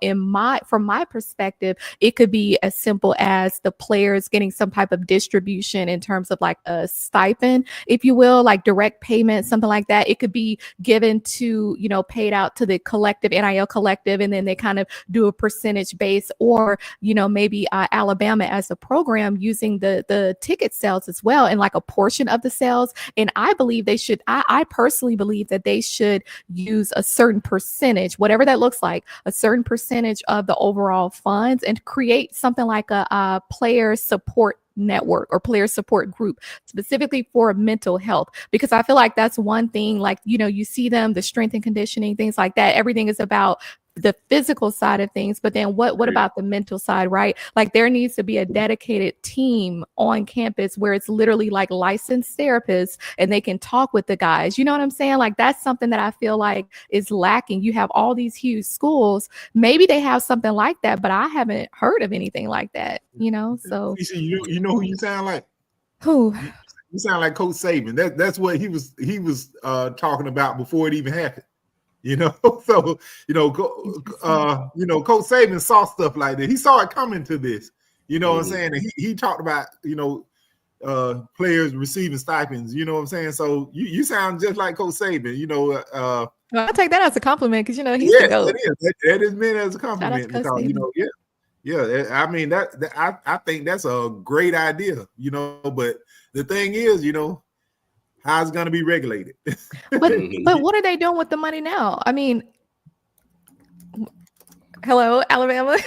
from my perspective, it could be as simple as the players getting some type of distribution in terms of a stipend, if you will, direct payment, something like that. It could be given to, paid out to the collective, NIL collective, and then they kind of do a percentage base, or, maybe Alabama as a program using the ticket sales as well, and a portion of the sales. And I believe they should, I personally believe that they should use a certain percentage, whatever that looks like, a certain percentage of the overall funds, and create something like a player support network or player support group specifically for mental health, because I feel like that's one thing, you see them, the strength and conditioning, things like that. Everything is about the physical side of things, but then what about the mental side, right? There needs to be a dedicated team on campus where it's literally licensed therapists and they can talk with the guys. You know what I'm saying? That's something that I feel is lacking. You have all these huge schools, maybe they have something like that, but I haven't heard of anything like that, so you know who you sound like? Who? You sound like Coach Saban. That's what he was talking about before it even happened. You know, so Coach Saban saw stuff like that. He saw it coming to this. You know what I'm saying? And he talked about players receiving stipends. You know what I'm saying? So you sound just like Coach Saban. Well, I'll take that as a compliment because he's yes, the GOAT. that is meant as a compliment because I mean I think that's a great idea. But the thing is, how it's going to be regulated. but what are they doing with the money now? I mean, hello, Alabama.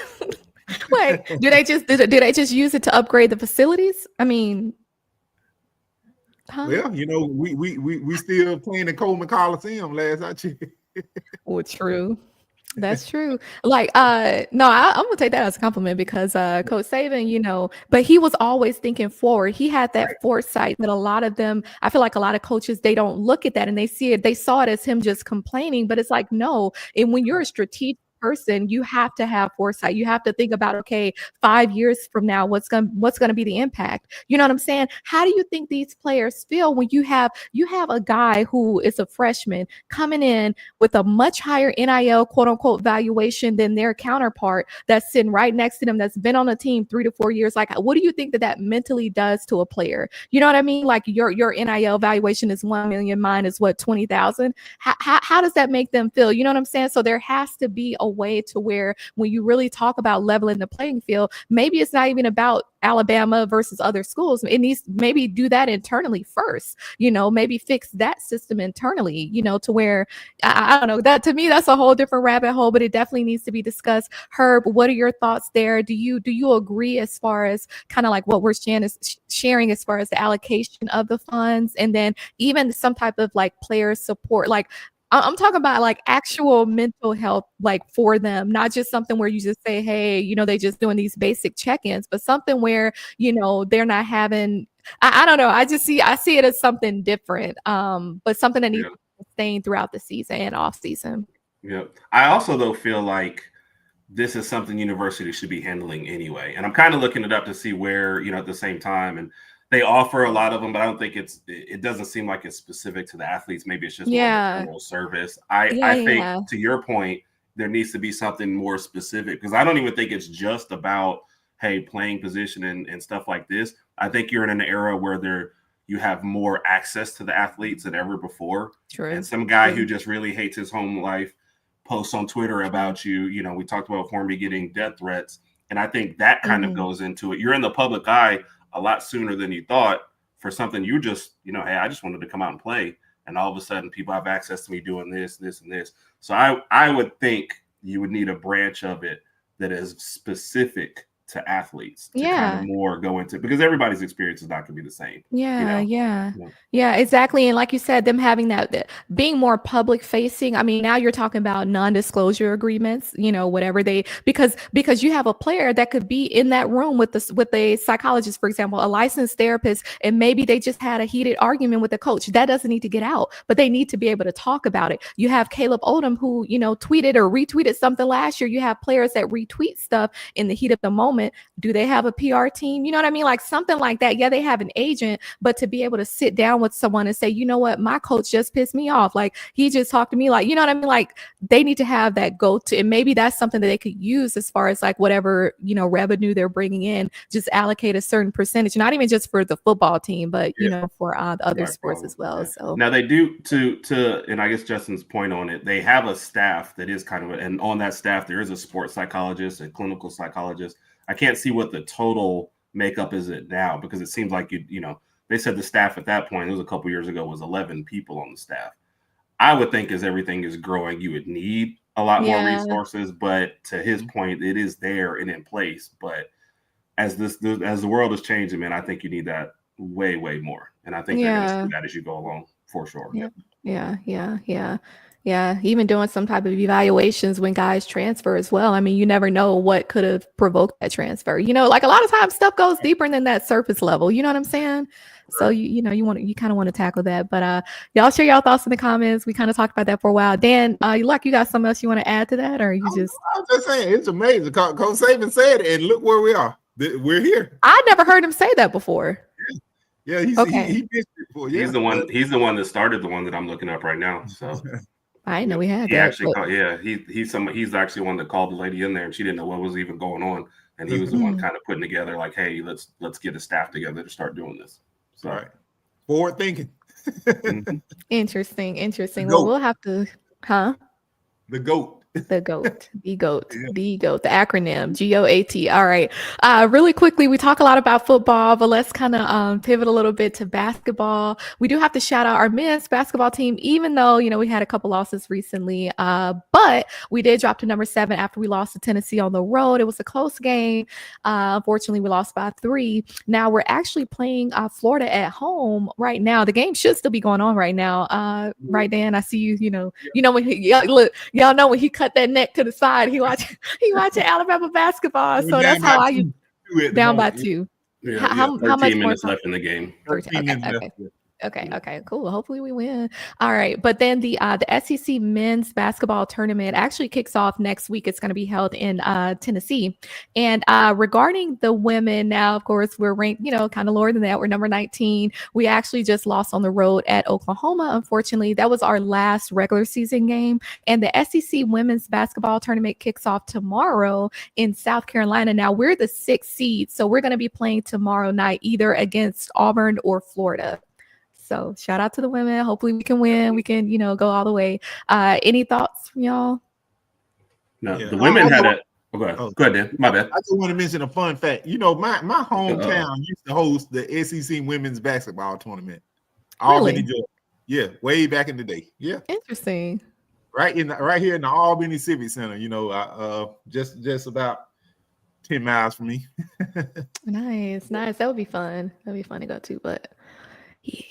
Like, do they just use it to upgrade the facilities? I mean, well, we still playing in Coleman Coliseum last I checked. Well, true. That's true. Like, no, I'm gonna take that as a compliment because Coach Saban, but he was always thinking forward. He had that foresight that a lot of them, I feel like a lot of coaches, they don't look at that and they saw it as him just complaining, but it's like, no. And when you're a strategic person, you have to have foresight. You have to think about, okay, 5 years from now, what's gonna be the impact? You know what I'm saying? How do you think these players feel when you have a guy who is a freshman coming in with a much higher NIL quote unquote valuation than their counterpart that's sitting right next to them, that's been on the team 3 to 4 years? Like, what do you think that mentally does to a player? You know what I mean? Like your NIL valuation is 1 million, mine is what, 20,000. How does that make them feel? You know what I'm saying? So there has to be a way to where when you really talk about leveling the playing field, maybe it's not even about Alabama versus other schools. It needs maybe do that internally first, maybe fix that system internally, to where I don't know, that to me, that's a whole different rabbit hole, but it definitely needs to be discussed. Herb, what are your thoughts there? Do you agree as far as kind of like what we're sharing as far as the allocation of the funds, and then even some type of like player support? Like, I'm talking about like actual mental health, like for them, not just something where you just say, hey, they just doing these basic check-ins, but something where, they're not having, I don't know. I see it as something different, but something that needs to sustain throughout the season and off season. Yeah. I also though feel like this is something universities should be handling anyway. And I'm kind of looking it up to see where, at the same time, and they offer a lot of them, but I don't think it doesn't seem like it's specific to the athletes. Maybe it's just more general service. I think to your point, there needs to be something more specific, because I don't even think it's just about, hey, playing position and stuff like this. I think you're in an era where you have more access to the athletes than ever before. True. And some guy who just really hates his home life posts on Twitter about you. We talked about Formby getting death threats. And I think that kind of goes into it. You're in the public eye a lot sooner than you thought for something you just, hey, I just wanted to come out and play. And all of a sudden people have access to me doing this, this, and this. So I would think you would need a branch of it that is specific to athletes to kind of more go into, because everybody's experience is not going to be the same. Yeah, exactly. And like you said, them having that being more public facing. I mean, now you're talking about non-disclosure agreements, whatever because you have a player that could be in that room with a psychologist, for example, a licensed therapist, and maybe they just had a heated argument with the coach. That doesn't need to get out, but they need to be able to talk about it. You have Caleb Odom who, tweeted or retweeted something last year. You have players that retweet stuff in the heat of the moment. Do they have a PR team? You know what I mean? Like something like that. Yeah, they have an agent, but to be able to sit down with someone and say, you know what, my coach just pissed me off. Like he just talked to me, like, you know what I mean? Like they need to have that go-to, and maybe that's something that they could use as far as like whatever, revenue they're bringing in, just allocate a certain percentage, not even just for the football team, but, for the other sports as well. So now they do to, and I guess Justin's point on it, they have a staff that is kind of, and on that staff, there is a sports psychologist, a clinical psychologist. I can't see what the total makeup is now, because it seems like they said the staff at that point, it was a couple years ago, was 11 people on the staff. I would think as everything is growing, you would need a lot more resources, but to his point, it is there and in place. But as the world is changing, man, I think you need that way, way more. And I think they're going to see that as you go along, for sure. Yeah, even doing some type of evaluations when guys transfer as well. I mean, you never know what could have provoked that transfer. Like a lot of times stuff goes deeper than that surface level. You know what I'm saying? So you kind of want to tackle that. But y'all share y'all thoughts in the comments. We kind of talked about that for a while. Dan, you got something else you want to add to that, or you just? I'm just saying it's amazing. Coach Saban said it, and look where we are. We're here. I never heard him say that before. Yeah, he missed it before. Yeah, he's the one. He's the one that started the one that I'm looking up right now. So I didn't know we had he that. Actually called, he's actually one that called the lady in there, and she didn't know what was even going on, and he was the one kind of putting together like, hey, let's get a staff together to start doing this. So right, forward thinking. Interesting. Well, we'll have to, The GOAT. The GOAT, the GOAT, Yeah. the GOAT, the acronym GOAT. All right. Really quickly, we talk a lot about football, but let's kind of pivot a little bit to basketball. We do have to shout out our men's basketball team, even though, we had a couple losses recently. But we did drop to number 7 after we lost to Tennessee on the road. It was a close game. Unfortunately, we lost by 3. Now we're actually playing Florida at home right now. The game should still be going on right now. Right, Dan? I see you. When y'all know when he cut that neck to the side, he watching Alabama basketball. So that's how I down by 2. Yeah, how 13 much minutes more left in the game. 13 minutes left. Okay, cool. Hopefully we win. All right, but then the SEC men's basketball tournament actually kicks off next week. It's going to be held in Tennessee. And regarding the women, now of course we're ranked, kind of lower than that. We're number 19. We actually just lost on the road at Oklahoma. Unfortunately, that was our last regular season game. And the SEC women's basketball tournament kicks off tomorrow in South Carolina. Now we're the 6th seed, so we're going to be playing tomorrow night either against Auburn or Florida. So shout out to the women. Hopefully we can win. We can, go all the way. Any thoughts from y'all? No, the women had it. Go ahead, Dan. My bad. I just want to mention a fun fact. My hometown used to host the SEC women's basketball tournament. Albany, Georgia. Yeah, way back in the day. Yeah. Interesting. Right here in the Albany Civic Center, just about 10 miles from me. Nice. That would be fun. That'd be fun to go to, but yeah.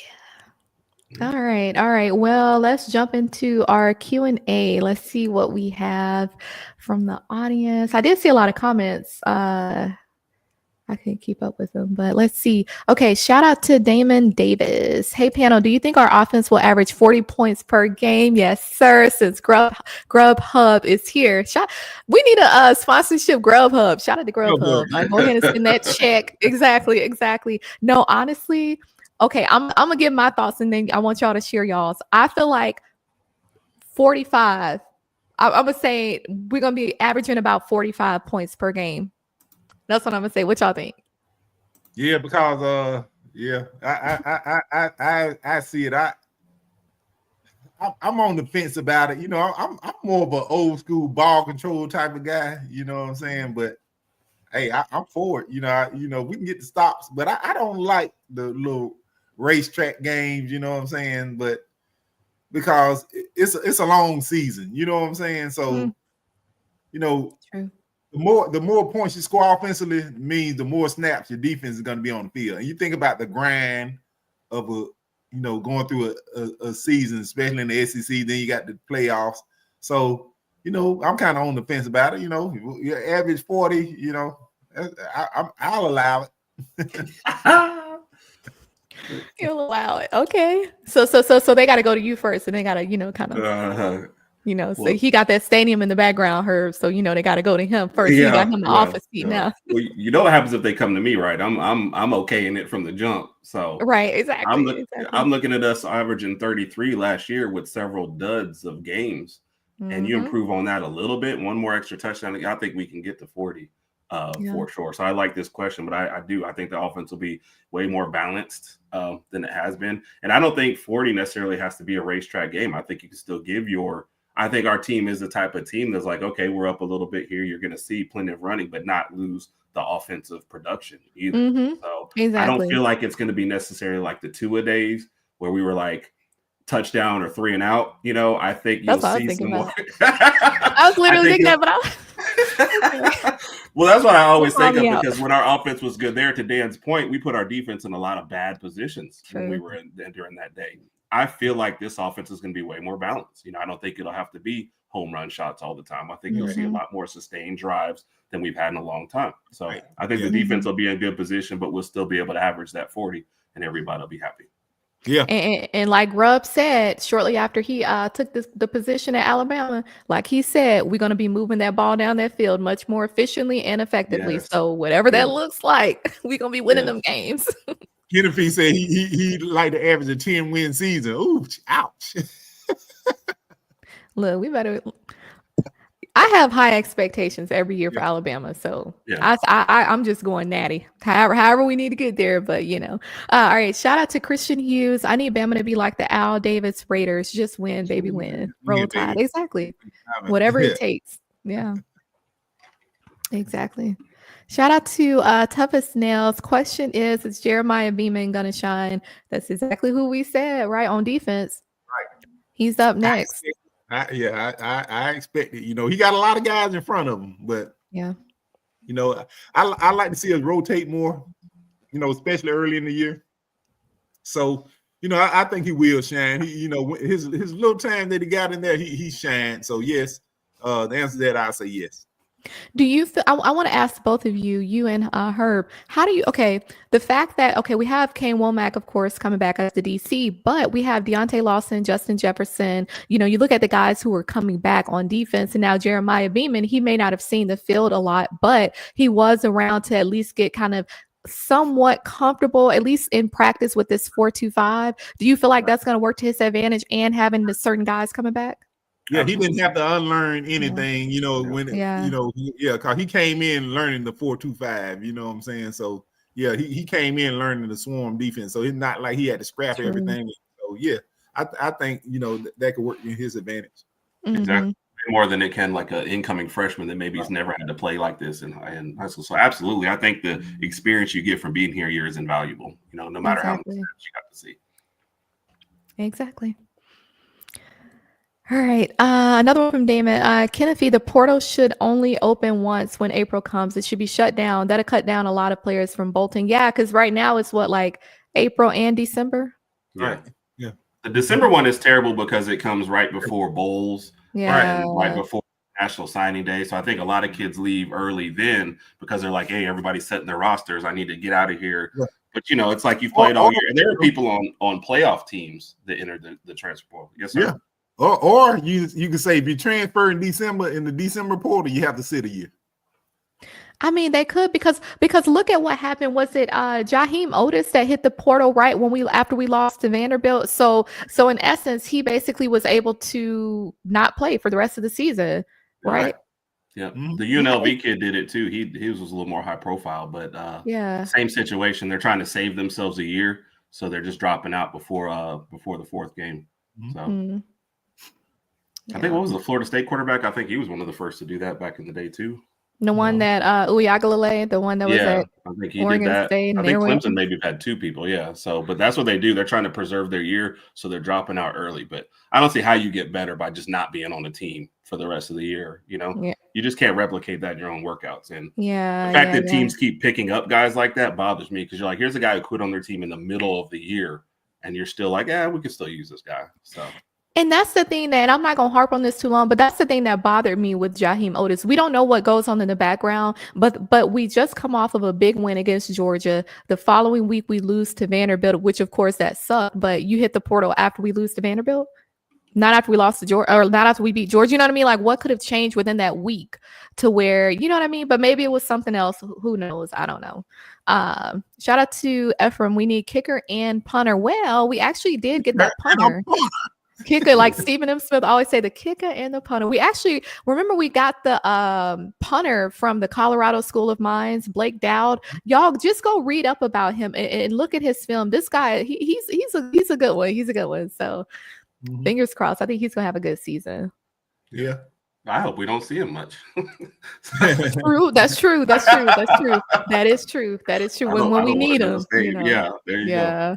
All right. Well, let's jump into our Q&A. Let's see what we have from the audience. I did see a lot of comments. I couldn't keep up with them, but let's see. Okay, shout out to Damon Davis. Hey, panel, do you think our offense will average 40 points per game? Yes, sir, since Grubhub is here. We need a sponsorship, Grubhub. Shout out to Grubhub. Go ahead and send that check. Exactly. No, honestly, okay, I'm gonna give my thoughts and then I want y'all to share y'all's. I feel like 45. I'm gonna say we're gonna be averaging about 45 points per game. That's what I'm gonna say. What y'all think? Yeah, because I see it. I'm on the fence about it. I'm more of an old school ball control type of guy. You know what I'm saying? But hey, I'm for it. We can get the stops, but I don't like the little racetrack games, you know what I'm saying? But because it's a long season, you know what I'm saying? So, True. the more points you score offensively means the more snaps your defense is going to be on the field. And you think about the grind of going through a season, especially in the SEC, then you got the playoffs. So, I'm kind of on the fence about it. You average 40, I'll allow it. You'll allow it. Okay. So they got to go to you first, and they got to, kind of, so he got that stadium in the background, Herb. So, they got to go to him first. Yeah, you got him the office seat now. Well, what happens if they come to me, right? I'm okay in it from the jump. So right, exactly. I'm looking at us averaging 33 last year with several duds of games, and you improve on that a little bit. One more extra touchdown, I think we can get to 40. For sure. So I like this question, but I think the offense will be way more balanced than it has been. And I don't think 40 necessarily has to be a racetrack game. I think you can still I think our team is the type of team that's like, okay, we're up a little bit here. You're going to see plenty of running, but not lose the offensive production either. So I don't feel like it's going to be necessarily like the two-a-days where we were like touchdown or 3 and out. I think you'll see some more. I was literally thinking that, but well, that's what I always think of, because when our offense was good there, to Dan's point, we put our defense in a lot of bad positions when we were during that day. I feel like this offense is going to be way more balanced. I don't think it'll have to be home run shots all the time. I think you'll see a lot more sustained drives than we've had in a long time. So I think the defense will be in good position, but we'll still be able to average that 40 and everybody will be happy. Yeah. And like Grubb said, shortly after he took the position at Alabama, like he said, we're going to be moving that ball down that field much more efficiently and effectively. Yes. So whatever that looks like, we're going to be winning them games. Kennedy said he like to average a 10-win season. Ooh, ouch. Look, we better. I have high expectations every year for Alabama, so I'm just going natty. However we need to get there, but all right. Shout out to Christian Hughes. I need Bama to be like the Al Davis Raiders. Just win, baby, win. Roll Tide. Exactly. Whatever it takes. Yeah. Exactly. Shout out to Toughest Nails. Question is Jeremiah Beeman gonna shine? That's exactly who we said, right? On defense. Right. He's up next. I expect it. He got a lot of guys in front of him, but I like to see us rotate more, especially early in the year. So, I think he will shine. He, his little time that he got in there, he shined. So yes, the answer to that, I say yes. Do you feel, I want to ask both of you and Herb, how do you, the fact that, we have Kane Womack, of course, coming back as the DC, but we have Deontay Lawson, Justin Jefferson, you look at the guys who are coming back on defense, and now Jeremiah Beeman, he may not have seen the field a lot, but he was around to at least get kind of somewhat comfortable, at least in practice with this 4-2-5. Do you feel like that's going to work to his advantage and having the certain guys coming back? Yeah, he didn't have to unlearn anything, because he came in learning the 4-2-5, you know what I'm saying? So, yeah, he came in learning the swarm defense. So it's not like he had to scrap everything. So, yeah, I think, that could work in his advantage. Exactly. More than it can like an incoming freshman that maybe he's never had to play like this in high school. So, absolutely, I think the experience you get from being here is invaluable, no matter how much you got to see. Exactly. All right. Another one from Damon. Kennedy, the portal should only open once when April comes. It should be shut down. That'll cut down a lot of players from bolting. Yeah, because right now it's like April and December? Yeah. Yeah. The December one is terrible because it comes right before bowls. Yeah. And right before National Signing Day. So I think a lot of kids leave early then because they're like, hey, everybody's setting their rosters. I need to get out of here. Yeah. But, it's like you've played all year. And there are people on playoff teams that enter the transfer portal. Yes, sir. Yeah. Or you can say if you transfer in the December portal, you have to sit a year. I mean, they could because look at what happened. Was it Jaheim Otis that hit the portal right after we lost to Vanderbilt? So in essence, he basically was able to not play for the rest of the season, right? Yeah, the UNLV kid did it too. He was a little more high profile, but same situation. They're trying to save themselves a year, so they're just dropping out before the fourth game. So. I think what was the Florida State quarterback? I think he was one of the first to do that back in the day too. The one that Uyagalele, the one that was at I think he Oregon did that. State. I think Clemson maybe had two people. Yeah. So, but that's what they do. They're trying to preserve their year, so they're dropping out early. But I don't see how you get better by just not being on the team for the rest of the year. You just can't replicate that in your own workouts. And the fact that teams keep picking up guys like that bothers me because you're like, here's a guy who quit on their team in the middle of the year, and you're still like, we can still use this guy. So. And that's the thing that I'm not going to harp on this too long, but that's the thing that bothered me with Jaheim Otis. We don't know what goes on in the background, but we just come off of a big win against Georgia. The following week, we lose to Vanderbilt, which of course that sucked, but you hit the portal after we lose to Vanderbilt? Not after we lost to Georgia, or not after we beat Georgia. You know what I mean? Like what could have changed within that week to where, you know what I mean? But maybe it was something else. Who knows? I don't know. Shout out to Ephraim. We need kicker and punter. Well, we actually did get that punter. Kicker, like Stephen M. Smith always say, the kicker and the punter. We actually remember we got the punter from the Colorado School of Mines, Blake Dowd. Y'all just go read up about him and look at his film. This guy, he's a good one. He's a good one. So fingers crossed. I think he's gonna have a good season. Yeah. I hope we don't see him much. True. That's true. That is true. When we need him. Yeah. There you go.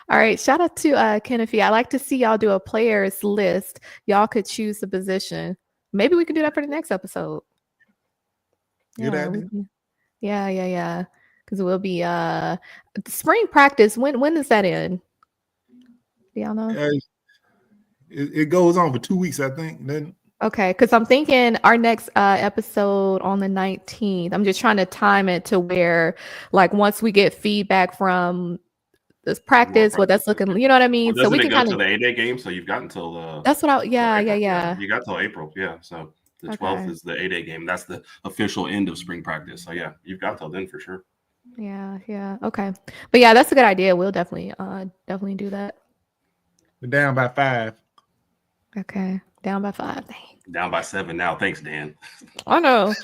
All right. Shout out to Kennedy. I like to see y'all do a players list. Y'all could choose the position. Maybe we can do that for the next episode. Good idea. Yeah. Because it will be spring practice. When does that end? Do y'all know? It goes on for 2 weeks, I think. Then. Okay, because I'm thinking our next episode on the 19th. I'm just trying to time it to where, like, once we get feedback from this practice, what that's looking, you know what I mean? Well, so we can kind of the A-Day game. So you've got until the. That's what yeah. You got till April, yeah. So the 12th is the A-Day game. That's the official end of spring practice. So yeah, you've got till then for sure. Yeah. Okay. But yeah, that's a good idea. We'll definitely do that. We're down by 5. Okay. Down by 5. Dang. Down by 7 now. Thanks, Dan. I know.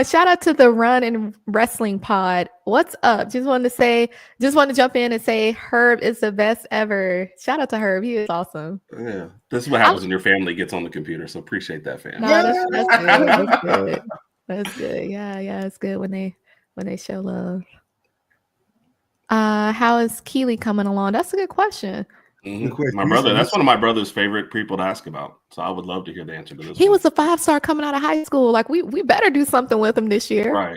Shout out to the Run and Wrestling Pod. What's up? Just want to jump in and say Herb is the best ever. Shout out to Herb. He is awesome. Yeah. This is what happens when your family gets on the computer. So appreciate that, fam. No, that's good. That's good. That's good. Yeah. It's good when they show love. How is Keely coming along? That's a good question. Mm-hmm. My brother, that's one of my brother's favorite people to ask about. So I would love to hear the answer to this. He was a 5-star coming out of high school. Like we better do something with him this year. Right.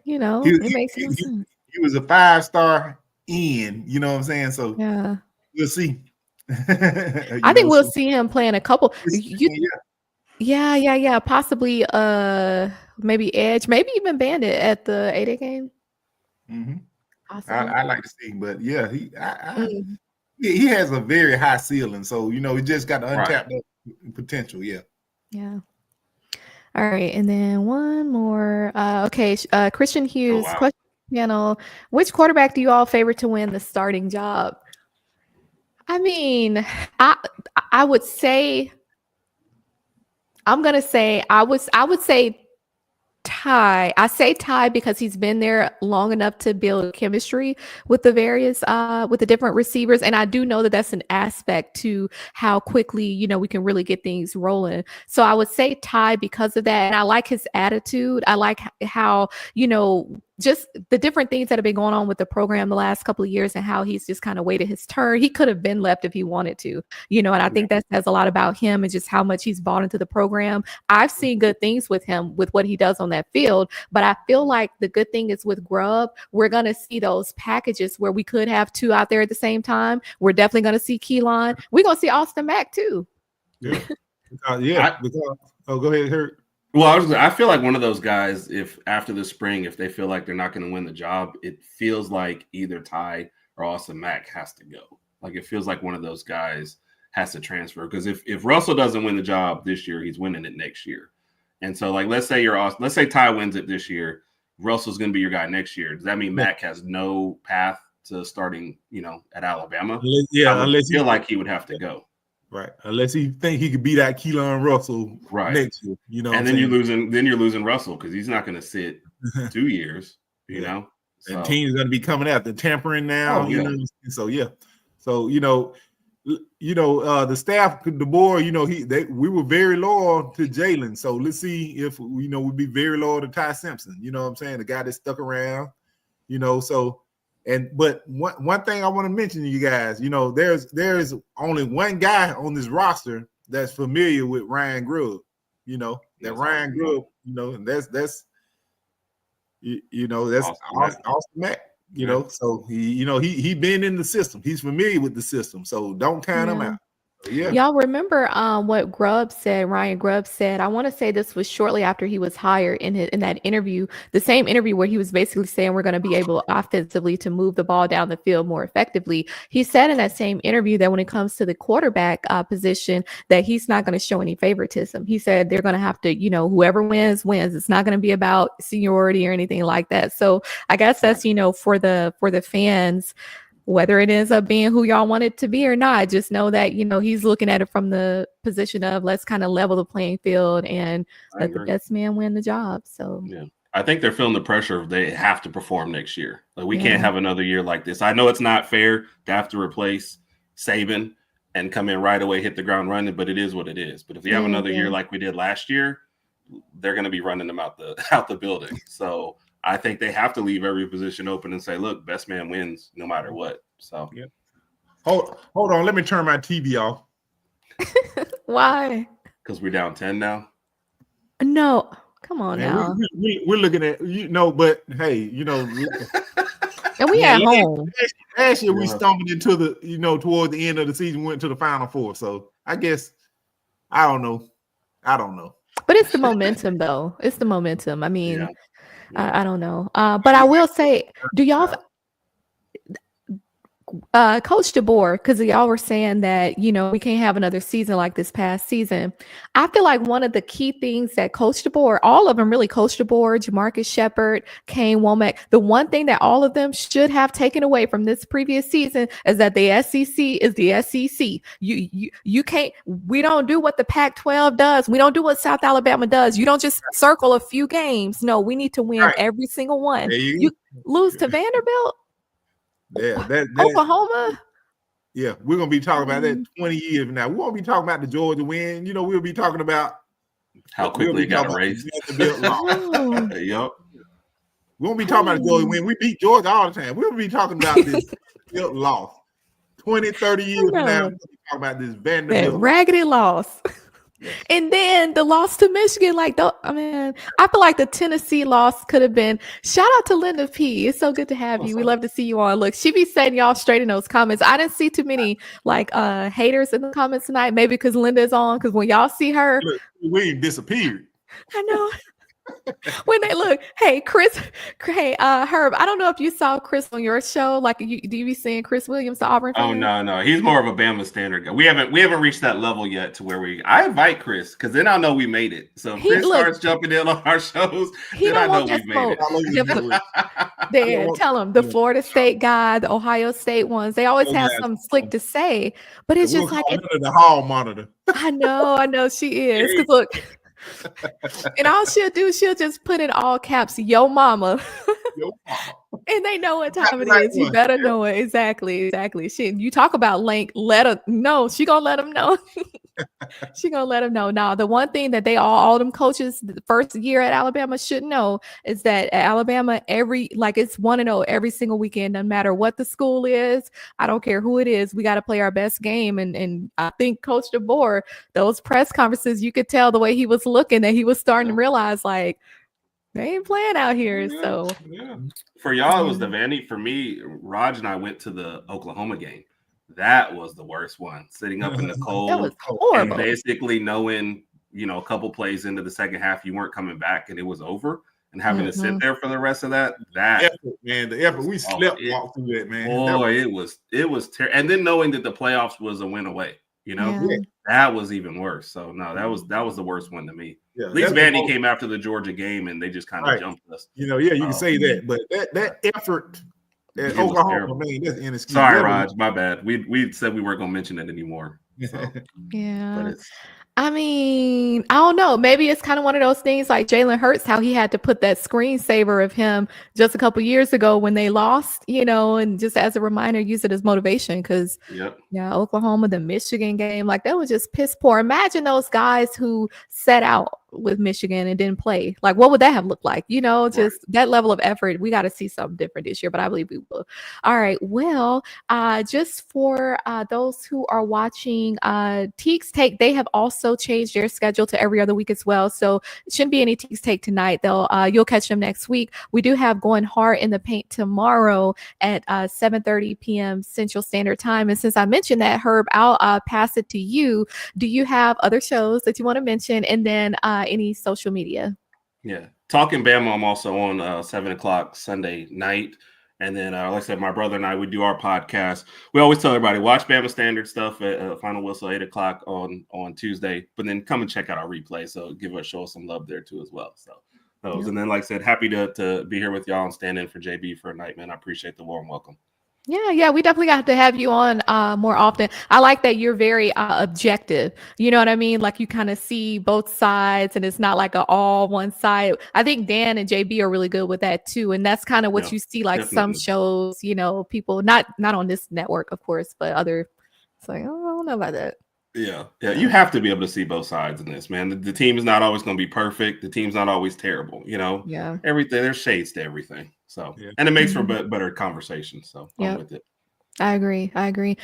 It makes sense. He was a 5-star in, you know what I'm saying? So yeah, we'll see. I think we'll see him playing a couple. Yeah. Possibly maybe Edge, maybe even Bandit at the 8A game. Mm-hmm. I like to see, but yeah, he has a very high ceiling. So he just got the untapped potential. Yeah. All right, and then one more. Okay, Christian Hughes question panel: which quarterback do you all favor to win the starting job? I mean, I would say I would say Ty. I say Ty because he's been there long enough to build chemistry with the various with the different receivers, and I do know that that's an aspect to how quickly we can really get things rolling. So I would say Ty because of that, and I like his attitude. I like how just the different things that have been going on with the program the last couple of years and how he's just kind of waited his turn. He could have been left if he wanted to, and I think that says a lot about him and just how much he's bought into the program. I've seen good things with him with what he does on that field, but I feel like the good thing is with Grubb, we're going to see those packages where we could have two out there at the same time. We're definitely going to see Keelan. We're going to see Austin Mack too. Yeah. Go ahead, Hurt. Well, I feel like one of those guys, if after the spring, if they feel like they're not going to win the job, it feels like either Ty or Austin Mack has to go. Like it feels like one of those guys has to transfer because if Russell doesn't win the job this year, he's winning it next year. And so, like, let's say Ty wins it this year, Russell's going to be your guy next year. Does that mean Mack has no path to starting, at Alabama? Unless feel like he would have to go. Right, unless he think he could beat out Keelan Russell next year, And then you're losing Russell because he's not going to sit 2 years, So. And teams going to be coming out. They're tampering now, So the staff, the board, we were very loyal to Jaylen. So let's see if we'll be very loyal to Ty Simpson. You know what I'm saying? The guy that stuck around. So. But one thing I want to mention to you guys, there's only one guy on this roster that's familiar with Ryan Grubb, Ryan Grubb, and that's Austin Mack, so he been in the system. He's familiar with the system, so don't count him out. Yeah. Y'all remember what Ryan Grubb said? I want to say this was shortly after he was hired in that interview, the same interview where he was basically saying we're going to be able offensively to move the ball down the field more effectively. He said in that same interview that when it comes to the quarterback position, that he's not going to show any favoritism. He said they're going to have to, whoever wins. It's not going to be about seniority or anything like that. So I guess that's, for the fans, whether it ends up being who y'all want it to be or not, just know that, he's looking at it from the position of let's kind of level the playing field and let the best man win the job. So yeah, I think they're feeling the pressure of they have to perform next year. Like we can't have another year like this. I know it's not fair to have to replace Saban and come in right away, hit the ground running, but it is what it is. But if we have another year like we did last year, they're going to be running them out the building. So I think they have to leave every position open and say, look, best man wins no matter what. So yeah. Hold on. Let me turn my TV off. Why? Because we're down 10 now. No, come on now. We're looking at but hey, and we at home. Last year we stumbled into the toward the end of the season, went to the Final Four. So I guess I don't know. But it's the momentum, though. It's the momentum. I mean. I don't know. But I will say, do y'all Coach DeBoer, because y'all were saying that, we can't have another season like this past season. I feel like one of the key things that Coach DeBoer, all of them really, Coach DeBoer, Jamarcus Shepard, Kane Womack, the one thing that all of them should have taken away from this previous season is that the SEC is the SEC. You can't, we don't do what the Pac-12 does. We don't do what South Alabama does. You don't just circle a few games. No, we need to win every single one. You lose to Vanderbilt? Yeah, Oklahoma. Yeah, we're gonna be talking about that 20 years from now. We won't be talking about the Georgia win. We'll be talking about how quickly it got erased. Yup. We won't be talking about the Georgia win. We beat Georgia all the time. We'll be talking about this loss. 20, 30 years from now, we'll be talking about this Vanderbilt. That raggedy loss. And then the loss to Michigan, I feel like the Tennessee loss could have been. Shout out to Linda P. It's so good to have you. We love to see you on. Look, she be setting y'all straight in those comments. I didn't see too many haters in the comments tonight. Maybe because Linda's on. Because when y'all see her, we disappeared. I know. When they look, hey Herb, I don't know if you saw Chris on your show. Do you be seeing Chris Williams, the Auburn fan? Oh no, he's more of a Bama standard guy. We haven't reached that level yet to where I invite Chris because then I know we made it. So if Chris starts jumping in on our shows, then I know we've made it. There, tell him the Florida State guy, the Ohio State ones. They always have something slick to say, but it's just like the hall monitor. I know she is. Because look. And all she'll do, she'll just put in all caps, yo mama. And they know what time it is. You better know it. Exactly. You talk about Link, let her know. She gonna let them know. She gonna let them know. Now, the one thing that all them coaches the first year at Alabama should know is that at Alabama, it's 1-0 every single weekend, no matter what the school is. I don't care who it is. We got to play our best game. And I think Coach DeBoer, those press conferences, you could tell the way he was looking that he was starting to realize they ain't playing out here. So for y'all, it was the Vandy. For me, Raj and I went to the Oklahoma game. That was the worst one. Sitting up in the cold, that was horrible. And basically knowing, a couple plays into the second half, you weren't coming back, and it was over. And having to sit there for the rest of that effort, man. The effort we slept walk through it, man. Boy, it was terrible. And then knowing that the playoffs was a win away, that was even worse. So no, that was the worst one to me. Yeah, at least Vandy came after the Georgia game, and they just kind of jumped us. You can say that, but that effort. Oklahoma, man, that's inexcusable. Sorry, Raj, my bad. We said we weren't gonna mention it anymore. So. Yeah. I don't know. Maybe it's kind of one of those things like Jalen Hurts, how he had to put that screensaver of him just a couple years ago when they lost, and just as a reminder, use it as motivation because, Oklahoma, the Michigan game, that was just piss poor. Imagine those guys who set out with Michigan and didn't play. What would that have looked like? Just that level of effort. We got to see something different this year, but I believe we will. All right. Well, just for those who are watching Teague's Take, they have also changed their schedule to every other week as well. So it shouldn't be any Teague's Take tonight. You'll catch them next week. We do have Going Hard in the Paint tomorrow at 7:30 p.m. Central Standard Time. And since I mentioned that, Herb, I'll pass it to you. Do you have other shows that you want to mention? And then any social media? Yeah. Talking Bama, I'm also on 7:00 Sunday night. And then, like I said, my brother and I, we do our podcast. We always tell everybody, watch Bama Standard stuff at Final Whistle, 8:00 on Tuesday. But then come and check out our replay. So show us some love there too as well. So those. And then, like I said, happy to be here with y'all and stand in for JB for a night, man. I appreciate the warm welcome. Yeah, we definitely got to have you on more often. I like that you're very objective. You know what I mean? You kind of see both sides and it's not like all one side. I think Dan and JB are really good with that too. And that's kind of what you see definitely. Some shows, people not on this network, of course, but other. It's I don't know about that. Yeah. You have to be able to see both sides in this, man. The team is not always going to be perfect. The team's not always terrible. Yeah. Everything, there's shades to everything. So, and it makes for better conversation. So I'm with it. I agree.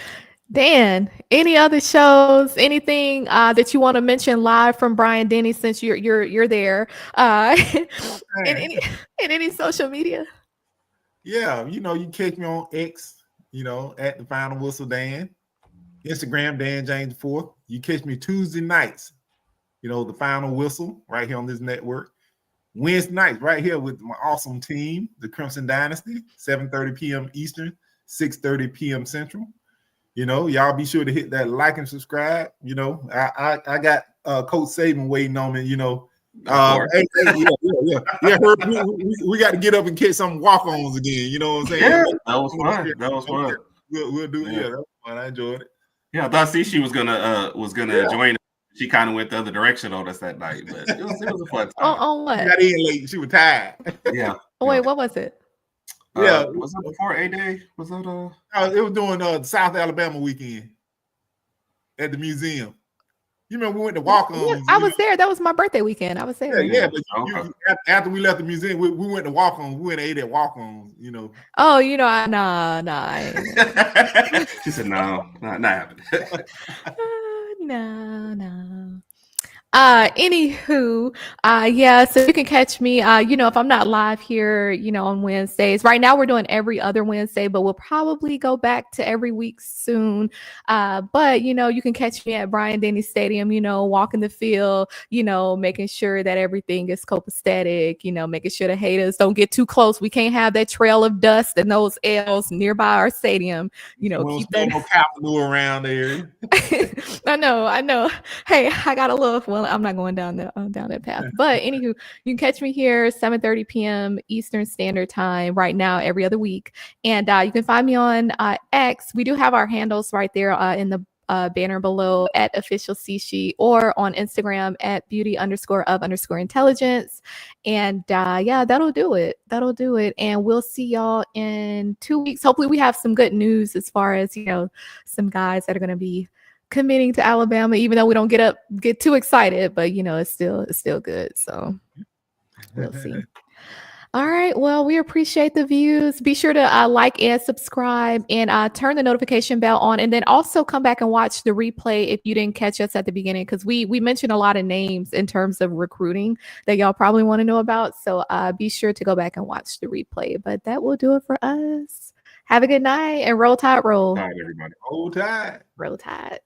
Dan, any other shows, anything that you want to mention live from Brian Denny since you're there? In any social media? Yeah, you catch me on X, at the Final Whistle Dan. Instagram, Dan James IV. You catch me Tuesday nights, the Final Whistle right here on this network. Wednesday nights right here with my awesome team, the Crimson Dynasty, 7:30 p.m. Eastern, 6:30 p.m. Central. You know, y'all be sure to hit that like and subscribe. You know, I got Coach Saban waiting on me. You know, we got to get up and catch some walk-ons again. You know what I'm saying? Yeah, that was fun. That was fun. We'll do it. Yeah, that was fun. I enjoyed it. Yeah, I thought she was gonna join. She kind of went the other direction on us that night, but it was a fun time. On what? She got in late. She was tired. Yeah. Oh, wait, what was it? Was it before A-Day? Was that it was during South Alabama weekend at the museum. You remember we went to walk-ons? Yeah, I was there. That was my birthday weekend. I was there. Yeah, but after we left the museum, we went to walk-ons. We went and ate at walk-ons, you know. Oh, you know, nah. She said, no, not happening. No. Anywho, so you can catch me, if I'm not live here, on Wednesdays. Right now we're doing every other Wednesday, but we'll probably go back to every week soon. But you can catch me at Bryant-Denny Stadium, walking the field, making sure that everything is copacetic, making sure the haters don't get too close. We can't have that trail of dust and those L's nearby our stadium, keep that capital around there. I know. Hey, I got a little, I'm not going down that path. But anywho, you can catch me here 7:30 p.m. Eastern Standard Time right now every other week. And you can find me on X. We do have our handles right there in the banner below at official C'Chi, or on Instagram at beauty_of_intelligence. And that'll do it. And we'll see y'all in 2 weeks. Hopefully we have some good news as far as, some guys that are going to be committing to Alabama, even though we don't get too excited, but it's still good. So we'll see. All right. Well, we appreciate the views. Be sure to like and subscribe, and turn the notification bell on, and then also come back and watch the replay if you didn't catch us at the beginning, because we mentioned a lot of names in terms of recruiting that y'all probably want to know about. So be sure to go back and watch the replay. But that will do it for us. Have a good night, and roll tide, roll. All right, everybody. Roll tide. Roll tide.